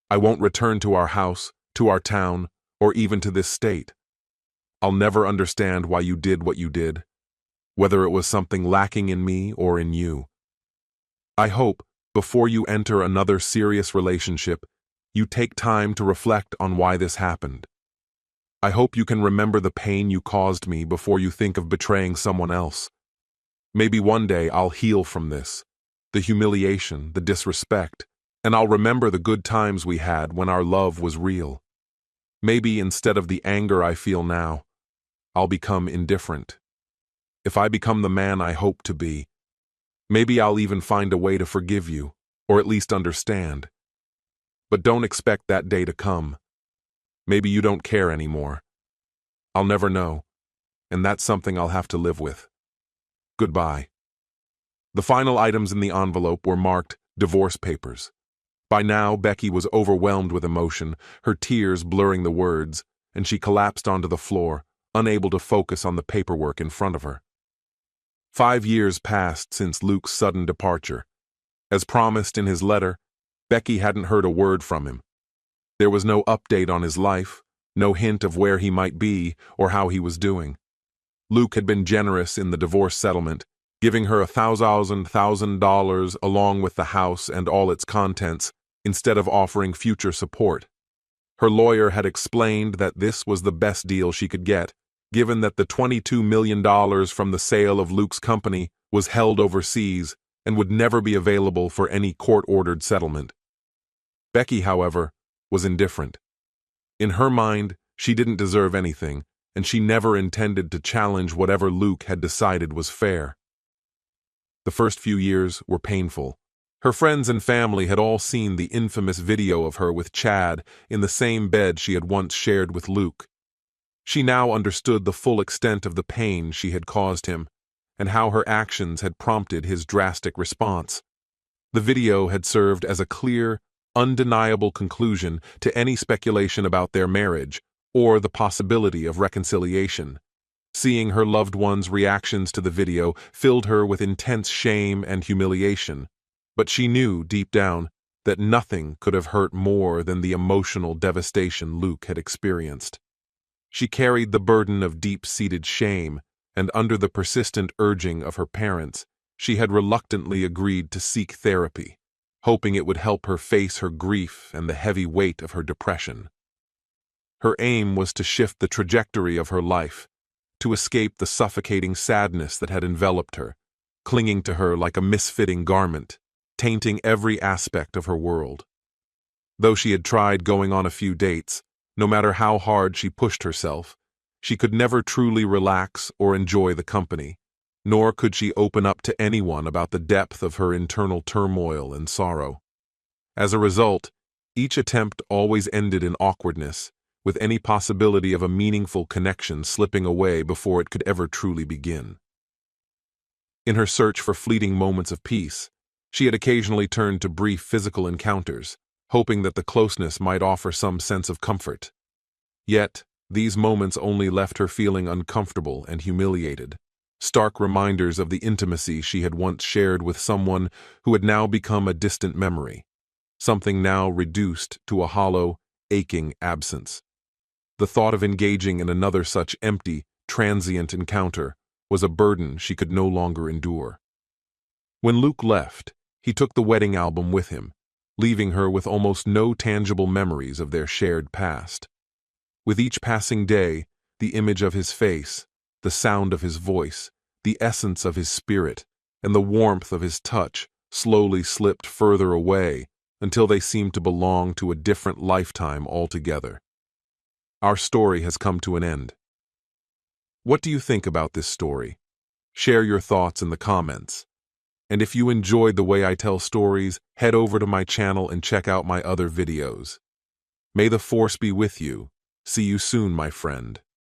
I won't return to our house, to our town, or even to this state. I'll never understand why you did what you did, whether it was something lacking in me or in you. I hope, before you enter another serious relationship, you take time to reflect on why this happened. I hope you can remember the pain you caused me before you think of betraying someone else. Maybe one day I'll heal from this, the humiliation, the disrespect, and I'll remember the good times we had when our love was real. Maybe instead of the anger I feel now, I'll become indifferent. If I become the man I hope to be, maybe I'll even find a way to forgive you, or at least understand. But don't expect that day to come. Maybe you don't care anymore. I'll never know, and that's something I'll have to live with. Goodbye. The final items in the envelope were marked divorce papers. By now, Becky was overwhelmed with emotion, her tears blurring the words, and she collapsed onto the floor, unable to focus on the paperwork in front of her. 5 years passed since Luke's sudden departure. As promised in his letter, Becky hadn't heard a word from him. There was no update on his life, no hint of where he might be or how he was doing. Luke had been generous in the divorce settlement, giving her $1,000 along with the house and all its contents, instead of offering future support. Her lawyer had explained that this was the best deal she could get, given that the $22 million from the sale of Luke's company was held overseas and would never be available for any court-ordered settlement. Becky, however, was indifferent. In her mind, she didn't deserve anything, and she never intended to challenge whatever Luke had decided was fair. The first few years were painful. Her friends and family had all seen the infamous video of her with Chad in the same bed she had once shared with Luke. She now understood the full extent of the pain she had caused him, and how her actions had prompted his drastic response. The video had served as a clear, undeniable conclusion to any speculation about their marriage or the possibility of reconciliation. Seeing her loved one's reactions to the video filled her with intense shame and humiliation, but she knew deep down that nothing could have hurt more than the emotional devastation Luke had experienced. She carried the burden of deep-seated shame, and under the persistent urging of her parents, she had reluctantly agreed to seek therapy, hoping it would help her face her grief and the heavy weight of her depression. Her aim was to shift the trajectory of her life, to escape the suffocating sadness that had enveloped her, clinging to her like a misfitting garment, tainting every aspect of her world. Though she had tried going on a few dates, no matter how hard she pushed herself, she could never truly relax or enjoy the company, nor could she open up to anyone about the depth of her internal turmoil and sorrow. As a result, each attempt always ended in awkwardness, with any possibility of a meaningful connection slipping away before it could ever truly begin. In her search for fleeting moments of peace, she had occasionally turned to brief physical encounters, hoping that the closeness might offer some sense of comfort. Yet, these moments only left her feeling uncomfortable and humiliated, stark reminders of the intimacy she had once shared with someone who had now become a distant memory, something now reduced to a hollow, aching absence. The thought of engaging in another such empty, transient encounter was a burden she could no longer endure. When Luke left, he took the wedding album with him, leaving her with almost no tangible memories of their shared past. With each passing day, the image of his face, the sound of his voice, the essence of his spirit, and the warmth of his touch slowly slipped further away until they seemed to belong to a different lifetime altogether. Our story has come to an end. What do you think about this story? Share your thoughts in the comments. And if you enjoyed the way I tell stories, head over to my channel and check out my other videos. May the force be with you. See you soon, my friend.